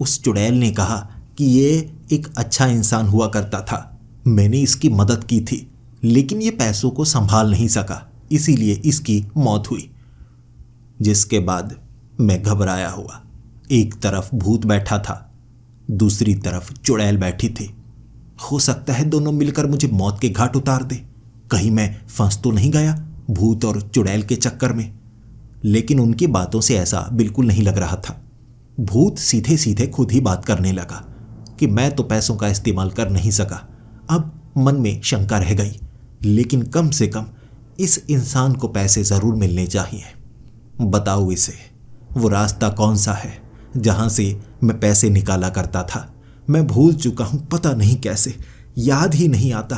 उस चुड़ैल ने कहा कि ये एक अच्छा इंसान हुआ करता था, मैंने इसकी मदद की थी, लेकिन ये पैसों को संभाल नहीं सका, इसीलिए इसकी मौत हुई। जिसके बाद मैं घबराया हुआ। एक तरफ भूत बैठा था, दूसरी तरफ चुड़ैल बैठी थी। हो सकता है दोनों मिलकर मुझे मौत के घाट उतार दे। कहीं मैं फंस तो नहीं गया भूत और चुड़ैल के चक्कर में? लेकिन उनकी बातों से ऐसा बिल्कुल नहीं लग रहा था। भूत सीधे सीधे खुद ही बात करने लगा कि मैं तो पैसों का इस्तेमाल कर नहीं सका। अब मन में शंका रह गई, लेकिन कम से कम इस इंसान को पैसे जरूर मिलने चाहिए। बताओ इसे वो रास्ता कौन सा है जहां से मैं पैसे निकाला करता था? मैं भूल चुका हूं, पता नहीं कैसे, याद ही नहीं आता।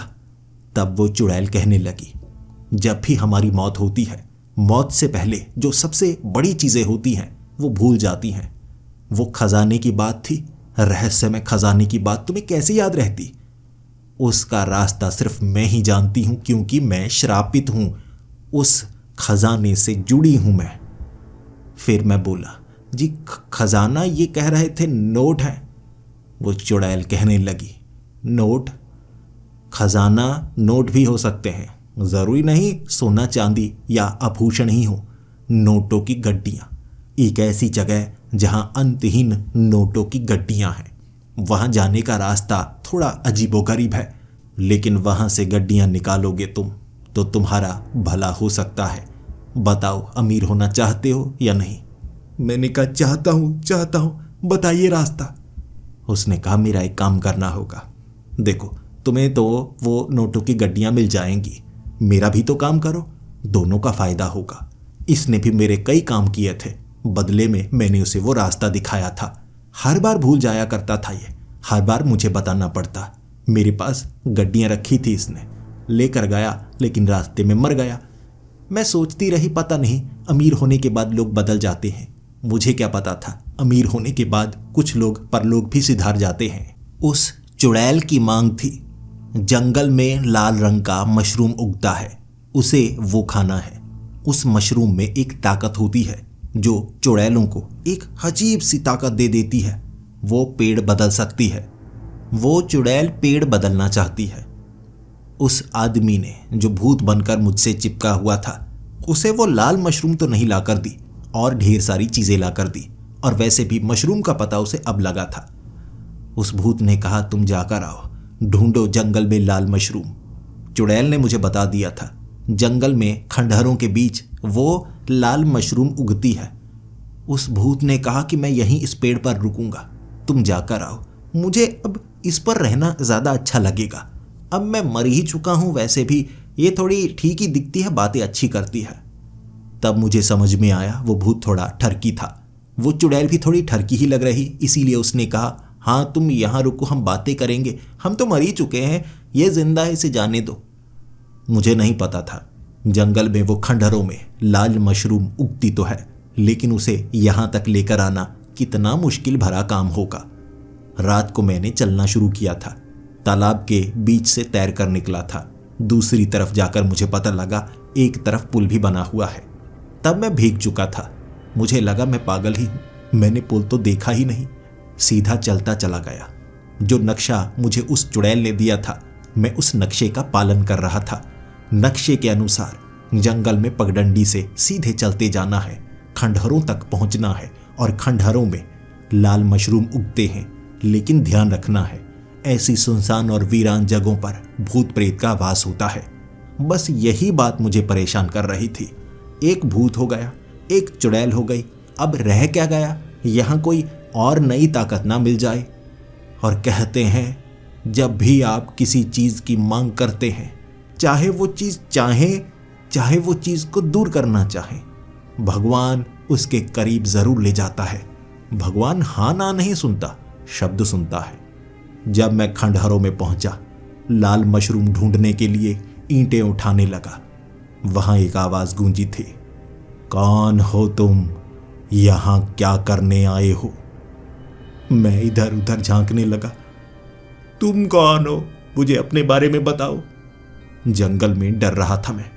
तब वो चुड़ैल कहने लगी, जब भी हमारी मौत होती है, मौत से पहले जो सबसे बड़ी चीजें होती हैं वो भूल जाती हैं। वो खजाने की बात थी, रहस्यमय खजाने की बात तुम्हें कैसे याद रहती? उसका रास्ता सिर्फ मैं ही जानती हूं, क्योंकि मैं श्रापित हूं, उस खजाने से जुड़ी हूं मैं। फिर मैं बोला, जी खजाना, ये कह रहे थे नोट है। वो चुड़ैल कहने लगी, नोट? खजाना नोट भी हो सकते हैं, जरूरी नहीं सोना चांदी या आभूषण ही हो। नोटों की गड्डियां, एक ऐसी जगह जहां अंतहीन नोटों की गड्डियां हैं। वहां जाने का रास्ता थोड़ा अजीबोगरीब है, लेकिन वहां से गड्डियां निकालोगे तुम तो तुम्हारा भला हो सकता है। बताओ, अमीर होना चाहते हो या नहीं? मैंने कहा चाहता हूं, बताइए रास्ता। उसने कहा मेरा एक काम करना होगा। देखो, तुम्हें तो वो नोटों की गड्डियां मिल जाएंगी, मेरा भी तो काम करो, दोनों का फायदा होगा। इसने भी मेरे कई काम किए थे, बदले में मैंने उसे वो रास्ता दिखाया था। हर बार भूल जाया करता था ये, हर बार मुझे बताना पड़ता। मेरे पास गड्डियां रखी थी, इसने लेकर गया लेकिन रास्ते में मर गया। मैं सोचती रही पता नहीं अमीर होने के बाद लोग बदल जाते हैं। मुझे क्या पता था अमीर होने के बाद कुछ लोग परलोक भी सिधार जाते हैं। उस चुड़ैल की मांग थी, जंगल में लाल रंग का मशरूम उगता है, उसे वो खाना है। उस मशरूम में एक ताकत होती है जो चुड़ैलों को एक अजीब सी ताकत दे देती है। वो पेड़ बदल सकती है। वो चुड़ैल पेड़ बदलना चाहती है। उस आदमी ने जो भूत बनकर मुझसे चिपका हुआ था, उसे वो लाल मशरूम तो नहीं लाकर दी और ढेर सारी चीजें लाकर दी, और वैसे भी मशरूम का पता उसे अब लगा था। उस भूत ने कहा तुम जाकर आओ, ढूंढो जंगल में लाल मशरूम। चुड़ैल ने मुझे बता दिया था जंगल में खंडहरों के बीच वो लाल मशरूम उगती है। उस भूत ने कहा कि मैं यहीं इस पेड़ पर रुकूंगा, तुम जाकर आओ, मुझे अब इस पर रहना ज्यादा अच्छा लगेगा। अब मैं मर ही चुका हूं, वैसे भी ये थोड़ी ठीक ही दिखती है, बातें अच्छी करती है। तब मुझे समझ में आया वो भूत थोड़ा ठरकी था। वो चुड़ैल भी थोड़ी ठरकी ही लग रही, इसीलिए उसने कहा हाँ तुम यहाँ रुको, हम बातें करेंगे, हम तो मर ही चुके हैं, ये जिंदा है, इसे जाने दो। मुझे नहीं पता था जंगल में वो खंडहरों में लाल मशरूम उगती तो है, लेकिन उसे यहां तक लेकर आना कितना मुश्किल भरा काम होगा। रात को मैंने चलना शुरू किया था, तालाब के बीच से तैर कर निकला था। दूसरी तरफ जाकर मुझे पता लगा एक तरफ पुल भी बना हुआ है। तब मैं भीग चुका था, मुझे लगा मैं पागल ही हूं, मैंने पुल तो देखा ही नहीं। सीधा चलता चला गया। जो नक्शा मुझे उस चुड़ैल ने दिया था, मैं उस नक्शे का पालन कर रहा था। नक्शे के अनुसार जंगल में पगडंडी से सीधे चलते जाना है, खंडहरों तक पहुंचना है, और खंडहरों में लाल मशरूम उगते हैं, लेकिन ध्यान रखना है ऐसी सुनसान और वीरान जगहों पर भूत प्रेत का वास होता है। बस यही बात मुझे परेशान कर रही थी। एक भूत हो गया, एक चुड़ैल हो गई, अब रह क्या गया? यहां कोई और नई ताकत ना मिल जाए। और कहते हैं जब भी आप किसी चीज की मांग करते हैं, चाहे वो चीज चाहे वो चीज को दूर करना चाहे, भगवान उसके करीब जरूर ले जाता है। भगवान हाँ ना नहीं सुनता, शब्द सुनता है। जब मैं खंडहरों में पहुंचा, लाल मशरूम ढूंढने के लिए ईंटें उठाने लगा, वहां एक आवाज गूंजी थी, कौन हो तुम, यहां क्या करने आए हो? मैं इधर उधर झांकने लगा। तुम कौन हो, मुझे अपने बारे में बताओ। जंगल में डर रहा था मैं,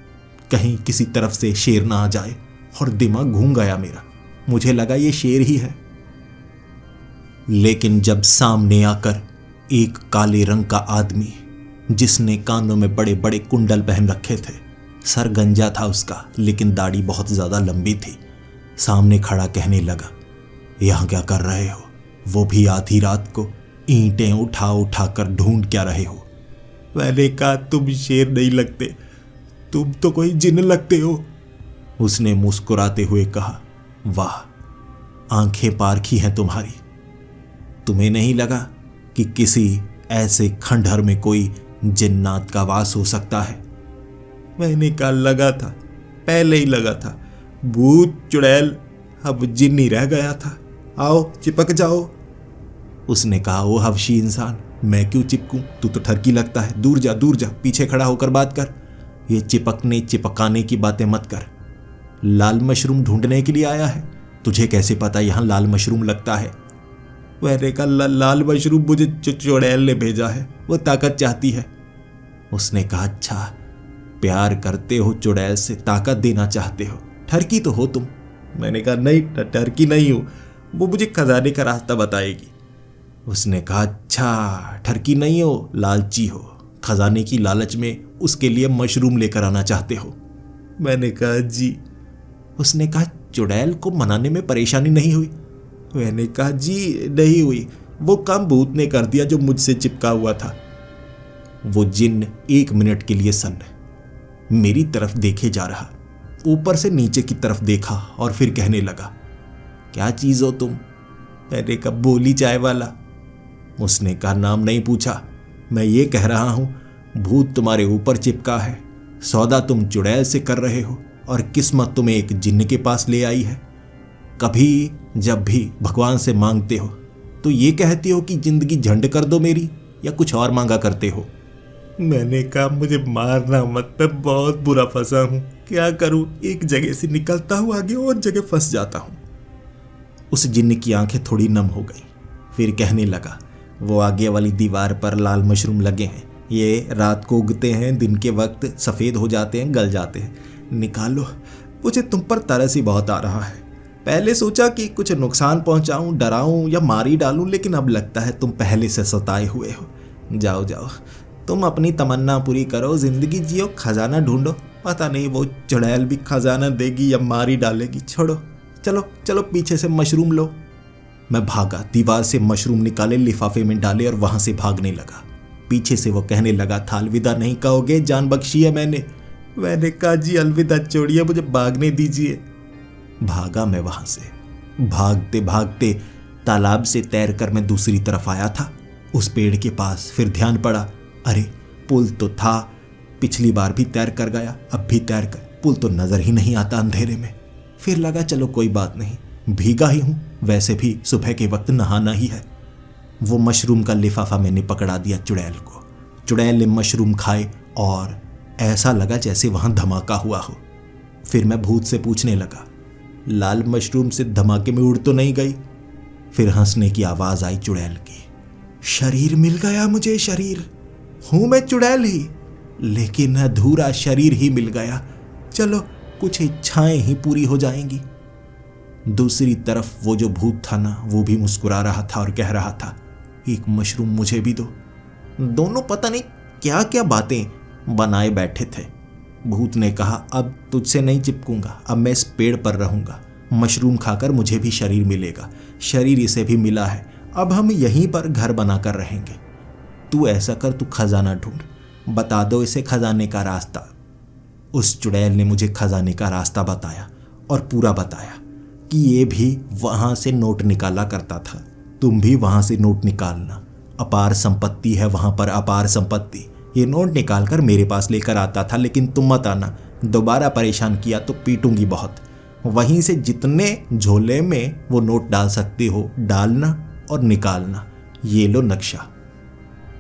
कहीं किसी तरफ से शेर ना आ जाए, और दिमाग घूम गया मेरा। मुझे लगा ये शेर ही है। लेकिन जब सामने आकर एक काले रंग का आदमी, जिसने कानों में बड़े बड़े कुंडल पहन रखे थे, सर गंजा था उसका, लेकिन दाढ़ी बहुत ज्यादा लंबी थी, सामने खड़ा कहने लगा, यहां क्या कर रहे हो? वो भी आधी रात को ईंटें उठा उठा कर ढूंढ क्या रहे हो? मैंने कहा तुम शेर नहीं लगते, तुम तो कोई जिन्न लगते हो। उसने मुस्कुराते हुए कहा, वाह, आंखें पारखी हैं तुम्हारी। तुम्हें नहीं लगा कि किसी ऐसे खंडहर में कोई जिन्नात का वास हो सकता है? मैंने कहा लगा था, पहले ही लगा था, भूत चुड़ैल अब जिन्न ही रह गया था, आओ चिपक जाओ। उसने कहा, ओ हवशी इंसान, मैं क्यों चिपकूं? तू तो ठरकी लगता है, दूर जा दूर जा, पीछे खड़ा होकर बात कर, ये चिपकने चिपकाने की बातें मत कर। लाल मशरूम ढूंढने के लिए आया है, तुझे कैसे पता यहां लाल मशरूम लगता है? मैंने कहा लाल मशरूम मुझे चुड़ैल ने भेजा है, वो ताकत चाहती है। उसने कहा, अच्छा, प्यार करते हो चुड़ैल से, ताकत देना चाहते हो, ठरकी तो हो तुम। मैंने कहा नहीं, ठरकी नहीं हूं, वो मुझे खजाने का रास्ता बताएगी। उसने कहा, अच्छा, ठरकी नहीं हो, लालची हो, खजाने की लालच में उसके लिए मशरूम लेकर आना चाहते हो। मैंने कहा जी। उसने कहा, चुड़ैल को मनाने में परेशानी नहीं हुई? मैंने कहा जी नहीं हुई, वो काम भूत ने कर दिया जो मुझसे चिपका हुआ था। वो जिन्न 1 मिनट के लिए सन्न मेरी तरफ देखे जा रहा, ऊपर से नीचे की तरफ देखा और फिर कहने लगा, क्या चीज हो तुम? मैंने कहा, बोली चाय वाला। उसने कहा, नाम नहीं पूछा, मैं ये कह रहा हूं भूत तुम्हारे ऊपर चिपका है, सौदा तुम चुड़ैल से कर रहे हो और किस्मत तुम्हें एक जिन्न के पास ले आई है। कभी जब भी भगवान से मांगते हो तो ये कहती हो कि जिंदगी झंड कर दो मेरी, या कुछ और मांगा करते हो? मैंने कहा, मुझे मारना मत, मैं बहुत बुरा फंसा हूं, क्या करूं? एक जगह से निकलता हूं आगे और जगह फंस जाता हूं। उस जिन्न की आंखें थोड़ी नम हो गई, फिर कहने लगा, वो आगे वाली दीवार पर लाल मशरूम लगे हैं, ये रात को उगते हैं, दिन के वक्त सफ़ेद हो जाते हैं, गल जाते हैं, निकालो। मुझे तुम पर तरस ही बहुत आ रहा है। पहले सोचा कि कुछ नुकसान पहुंचाऊं, डराऊं या मार ही डालूं, लेकिन अब लगता है तुम पहले से सताए हुए हो। जाओ जाओ, तुम अपनी तमन्ना पूरी करो, जिंदगी जियो, खजाना ढूंढो, पता नहीं वो चुड़ैल भी खजाना देगी या मार ही डालेगी। छोड़ो, चलो चलो पीछे से मशरूम लो। मैं भागा, दीवार से मशरूम निकाले, लिफाफे में डाले और वहां से भागने लगा। पीछे से वो कहने लगा था, अलविदा नहीं कहोगे? जान बख्शी है मैंने कहा, जी अलविदा छोड़िए, मुझे भागने दीजिए। भागा मैं वहां से। भागते भागते तालाब से तैरकर मैं दूसरी तरफ आया था, उस पेड़ के पास। फिर ध्यान पड़ा, अरे पुल तो था, पिछली बार भी तैर कर गया, अब भी तैर कर, पुल तो नजर ही नहीं आता अंधेरे में। फिर लगा चलो कोई बात नहीं, भीगा ही हूं, वैसे भी सुबह के वक्त नहाना ही है। वो मशरूम का लिफाफा मैंने पकड़ा दिया चुड़ैल को। चुड़ैल ने मशरूम खाए और ऐसा लगा जैसे वहां धमाका हुआ हो। फिर मैं भूत से पूछने लगा, लाल मशरूम से धमाके में उड़ तो नहीं गई? फिर हंसने की आवाज आई चुड़ैल की, शरीर मिल गया मुझे, शरीर हूं मैं चुड़ैल ही, लेकिन अधूरा शरीर ही मिल गया। चलो कुछ इच्छाएं ही पूरी हो जाएंगी। दूसरी तरफ वो जो भूत था ना, वो भी मुस्कुरा रहा था और कह रहा था, एक मशरूम मुझे भी दो। दोनों पता नहीं क्या क्या बातें बनाए बैठे थे। भूत ने कहा, अब तुझसे नहीं चिपकूंगा, अब मैं इस पेड़ पर रहूंगा, मशरूम खाकर मुझे भी शरीर मिलेगा, शरीर इसे भी मिला है, अब हम यहीं पर घर बनाकर रहेंगे। तू ऐसा कर, तू खजाना ढूंढ, बता दो इसे खजाने का रास्ता। उस चुड़ैल ने मुझे खजाने का रास्ता बताया और पूरा बताया कि ये भी वहां से नोट निकाला करता था, तुम भी वहां से नोट निकालना, अपार संपत्ति है वहां पर, अपार संपत्ति। ये नोट निकाल कर मेरे पास लेकर आता था, लेकिन तुम मत आना, दोबारा परेशान किया तो पीटूंगी बहुत। वहीं से जितने झोले में वो नोट डाल सकते हो डालना और निकालना। ये लो नक्शा।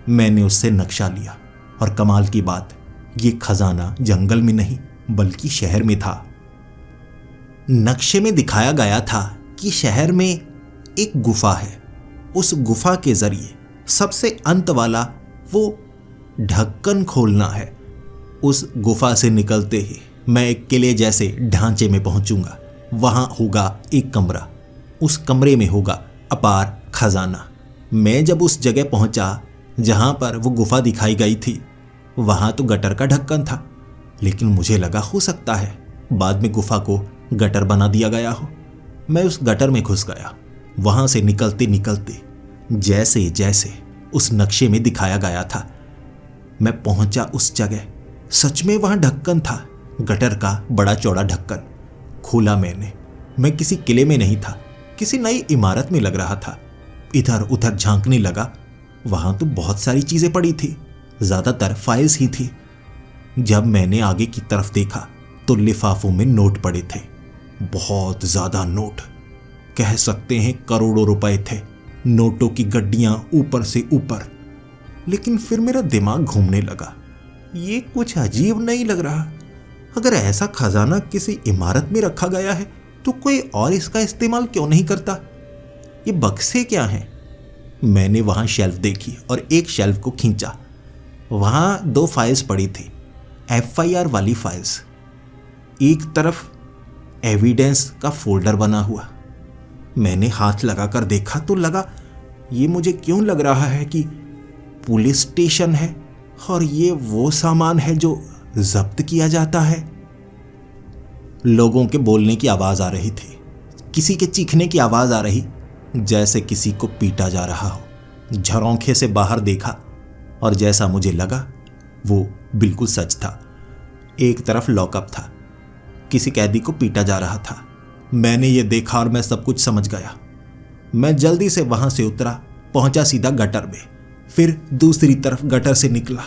मैंने उससे नक्शा लिया और कमाल की बात, ये खजाना जंगल में नहीं बल्कि शहर में था। नक्शे में दिखाया गया था कि शहर में एक गुफा है, उस गुफा के जरिए सबसे अंत वाला वो ढक्कन खोलना है। उस गुफा से निकलते ही मैं एक किले जैसे ढांचे में पहुंचूंगा। वहां होगा एक कमरा, उस कमरे में होगा अपार खजाना। मैं जब उस जगह पहुंचा जहां पर वो गुफा दिखाई गई थी, वहां तो गटर का ढक्कन था, लेकिन मुझे लगा हो सकता है बाद में गुफा को गटर बना दिया गया हो। मैं उस गटर में घुस गया। वहां से निकलते निकलते जैसे जैसे उस नक्शे में दिखाया गया था, मैं पहुंचा उस जगह। सच में वहां ढक्कन था, गटर का बड़ा चौड़ा ढक्कन। खोला मैंने। मैं किसी किले में नहीं था, किसी नई इमारत में लग रहा था। इधर उधर झांकने लगा, वहां तो बहुत सारी चीजें पड़ी थी, ज्यादातर फाइल्स ही थी। जब मैंने आगे की तरफ देखा तो लिफाफों में नोट पड़े थे, बहुत ज्यादा नोट, कह सकते हैं करोड़ों रुपए थे। नोटों की गड्डियां ऊपर से ऊपर। लेकिन फिर मेरा दिमाग घूमने लगा, ये कुछ अजीब नहीं लग रहा। अगर ऐसा खजाना किसी इमारत में रखा गया है तो कोई और इसका इस्तेमाल क्यों नहीं करता? ये बक्से क्या हैं? मैंने वहां शेल्फ देखी और एक शेल्फ को खींचा। वहां 2 फाइल्स पड़ी थी, FIR वाली फाइल्स। एक तरफ एविडेंस का फोल्डर बना हुआ। मैंने हाथ लगाकर देखा तो लगा, ये मुझे क्यों लग रहा है कि पुलिस स्टेशन है और ये वो सामान है जो जब्त किया जाता है। लोगों के बोलने की आवाज आ रही थी, किसी के चीखने की आवाज आ रही, जैसे किसी को पीटा जा रहा हो। झरोखे से बाहर देखा और जैसा मुझे लगा वो बिल्कुल सच था। एक तरफ लॉकअप था, किसी कैदी को पीटा जा रहा था। मैंने ये देखा और मैं सब कुछ समझ गया। मैं जल्दी से वहां से उतरा, पहुंचा सीधा गटर में, फिर दूसरी तरफ गटर से निकला।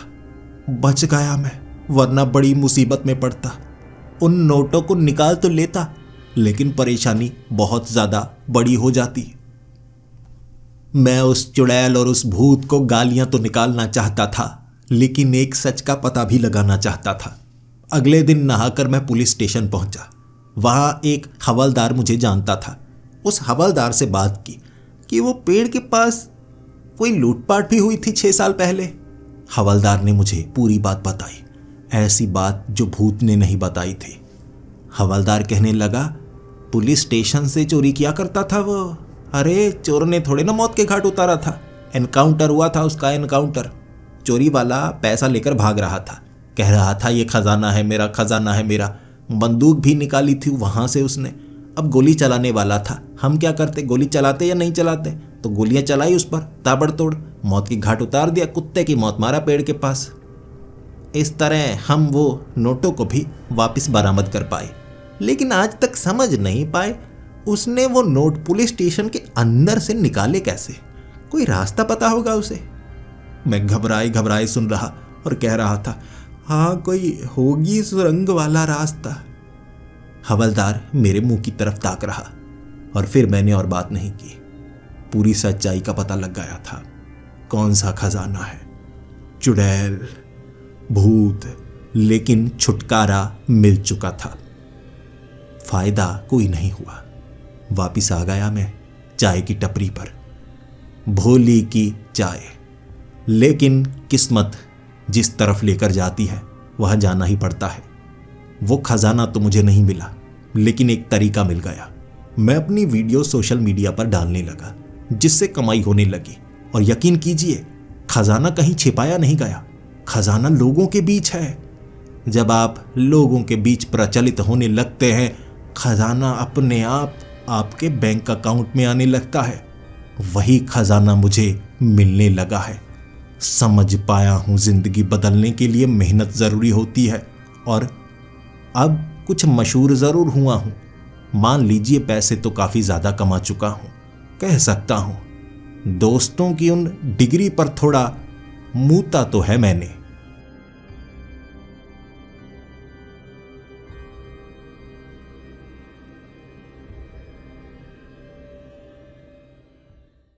बच गया मैं, वरना बड़ी मुसीबत में पड़ता। उन नोटों को निकाल तो लेता, लेकिन परेशानी बहुत ज्यादा बड़ी हो जाती। मैं उस चुड़ैल और उस भूत को गालियां तो निकालना चाहता था, लेकिन एक सच का पता भी लगाना चाहता था। अगले दिन नहाकर मैं पुलिस स्टेशन पहुंचा। वहां एक हवलदार मुझे जानता था। उस हवलदार से बात की कि वो पेड़ के पास कोई लूटपाट भी हुई थी 6 साल पहले। हवलदार ने मुझे पूरी बात बताई, ऐसी बात जो भूत ने नहीं बताई थी। हवलदार कहने लगा, पुलिस स्टेशन से चोरी किया करता था वो। अरे चोर ने थोड़े ना मौत के घाट उतारा था, एनकाउंटर हुआ था उसका, एनकाउंटर। चोरी वाला पैसा लेकर भाग रहा था, कह रहा था ये खजाना है मेरा, खजाना है मेरा। बंदूक भी निकाली थी वहां से उसने। अब गोली चलाने वाला था। हम क्या करते, गोली चलाते या नहीं चलाते? तो गोलियां चलाई उस पर ताबड़तोड़, मौत की घाट उतार दिया, कुत्ते की मौत मारा पेड़ के पास। इस तरह हम वो नोटों को भी वापस बरामद कर पाए, लेकिन आज तक समझ नहीं पाए उसने वो नोट पुलिस स्टेशन के अंदर से निकाले कैसे। कोई रास्ता पता होगा उसे। मैं घबराए घबराए सुन रहा और कह रहा था, हाँ कोई होगी सुरंग वाला रास्ता। हवलदार मेरे मुंह की तरफ ताक रहा और फिर मैंने और बात नहीं की। पूरी सच्चाई का पता लग गया था। कौन सा खजाना है, चुड़ैल, भूत, लेकिन छुटकारा मिल चुका था। फायदा कोई नहीं हुआ। वापिस आ गया मैं चाय की टपरी पर, भोली की चाय। लेकिन किस्मत जिस तरफ लेकर जाती है वह जाना ही पड़ता है। वो खजाना तो मुझे नहीं मिला, लेकिन एक तरीका मिल गया। मैं अपनी वीडियो सोशल मीडिया पर डालने लगा, जिससे कमाई होने लगी। और यकीन कीजिए, खजाना कहीं छिपाया नहीं गया, खजाना लोगों के बीच है। जब आप लोगों के बीच प्रचलित होने लगते हैं, खजाना अपने आप आपके बैंक अकाउंट में आने लगता है। वही खजाना मुझे मिलने लगा है। समझ पाया हूं जिंदगी बदलने के लिए मेहनत जरूरी होती है। और अब कुछ मशहूर जरूर हुआ हूं। मान लीजिए पैसे तो काफी ज्यादा कमा चुका हूं, कह सकता हूं। दोस्तों की उन डिग्री पर थोड़ा मूता तो है मैंने,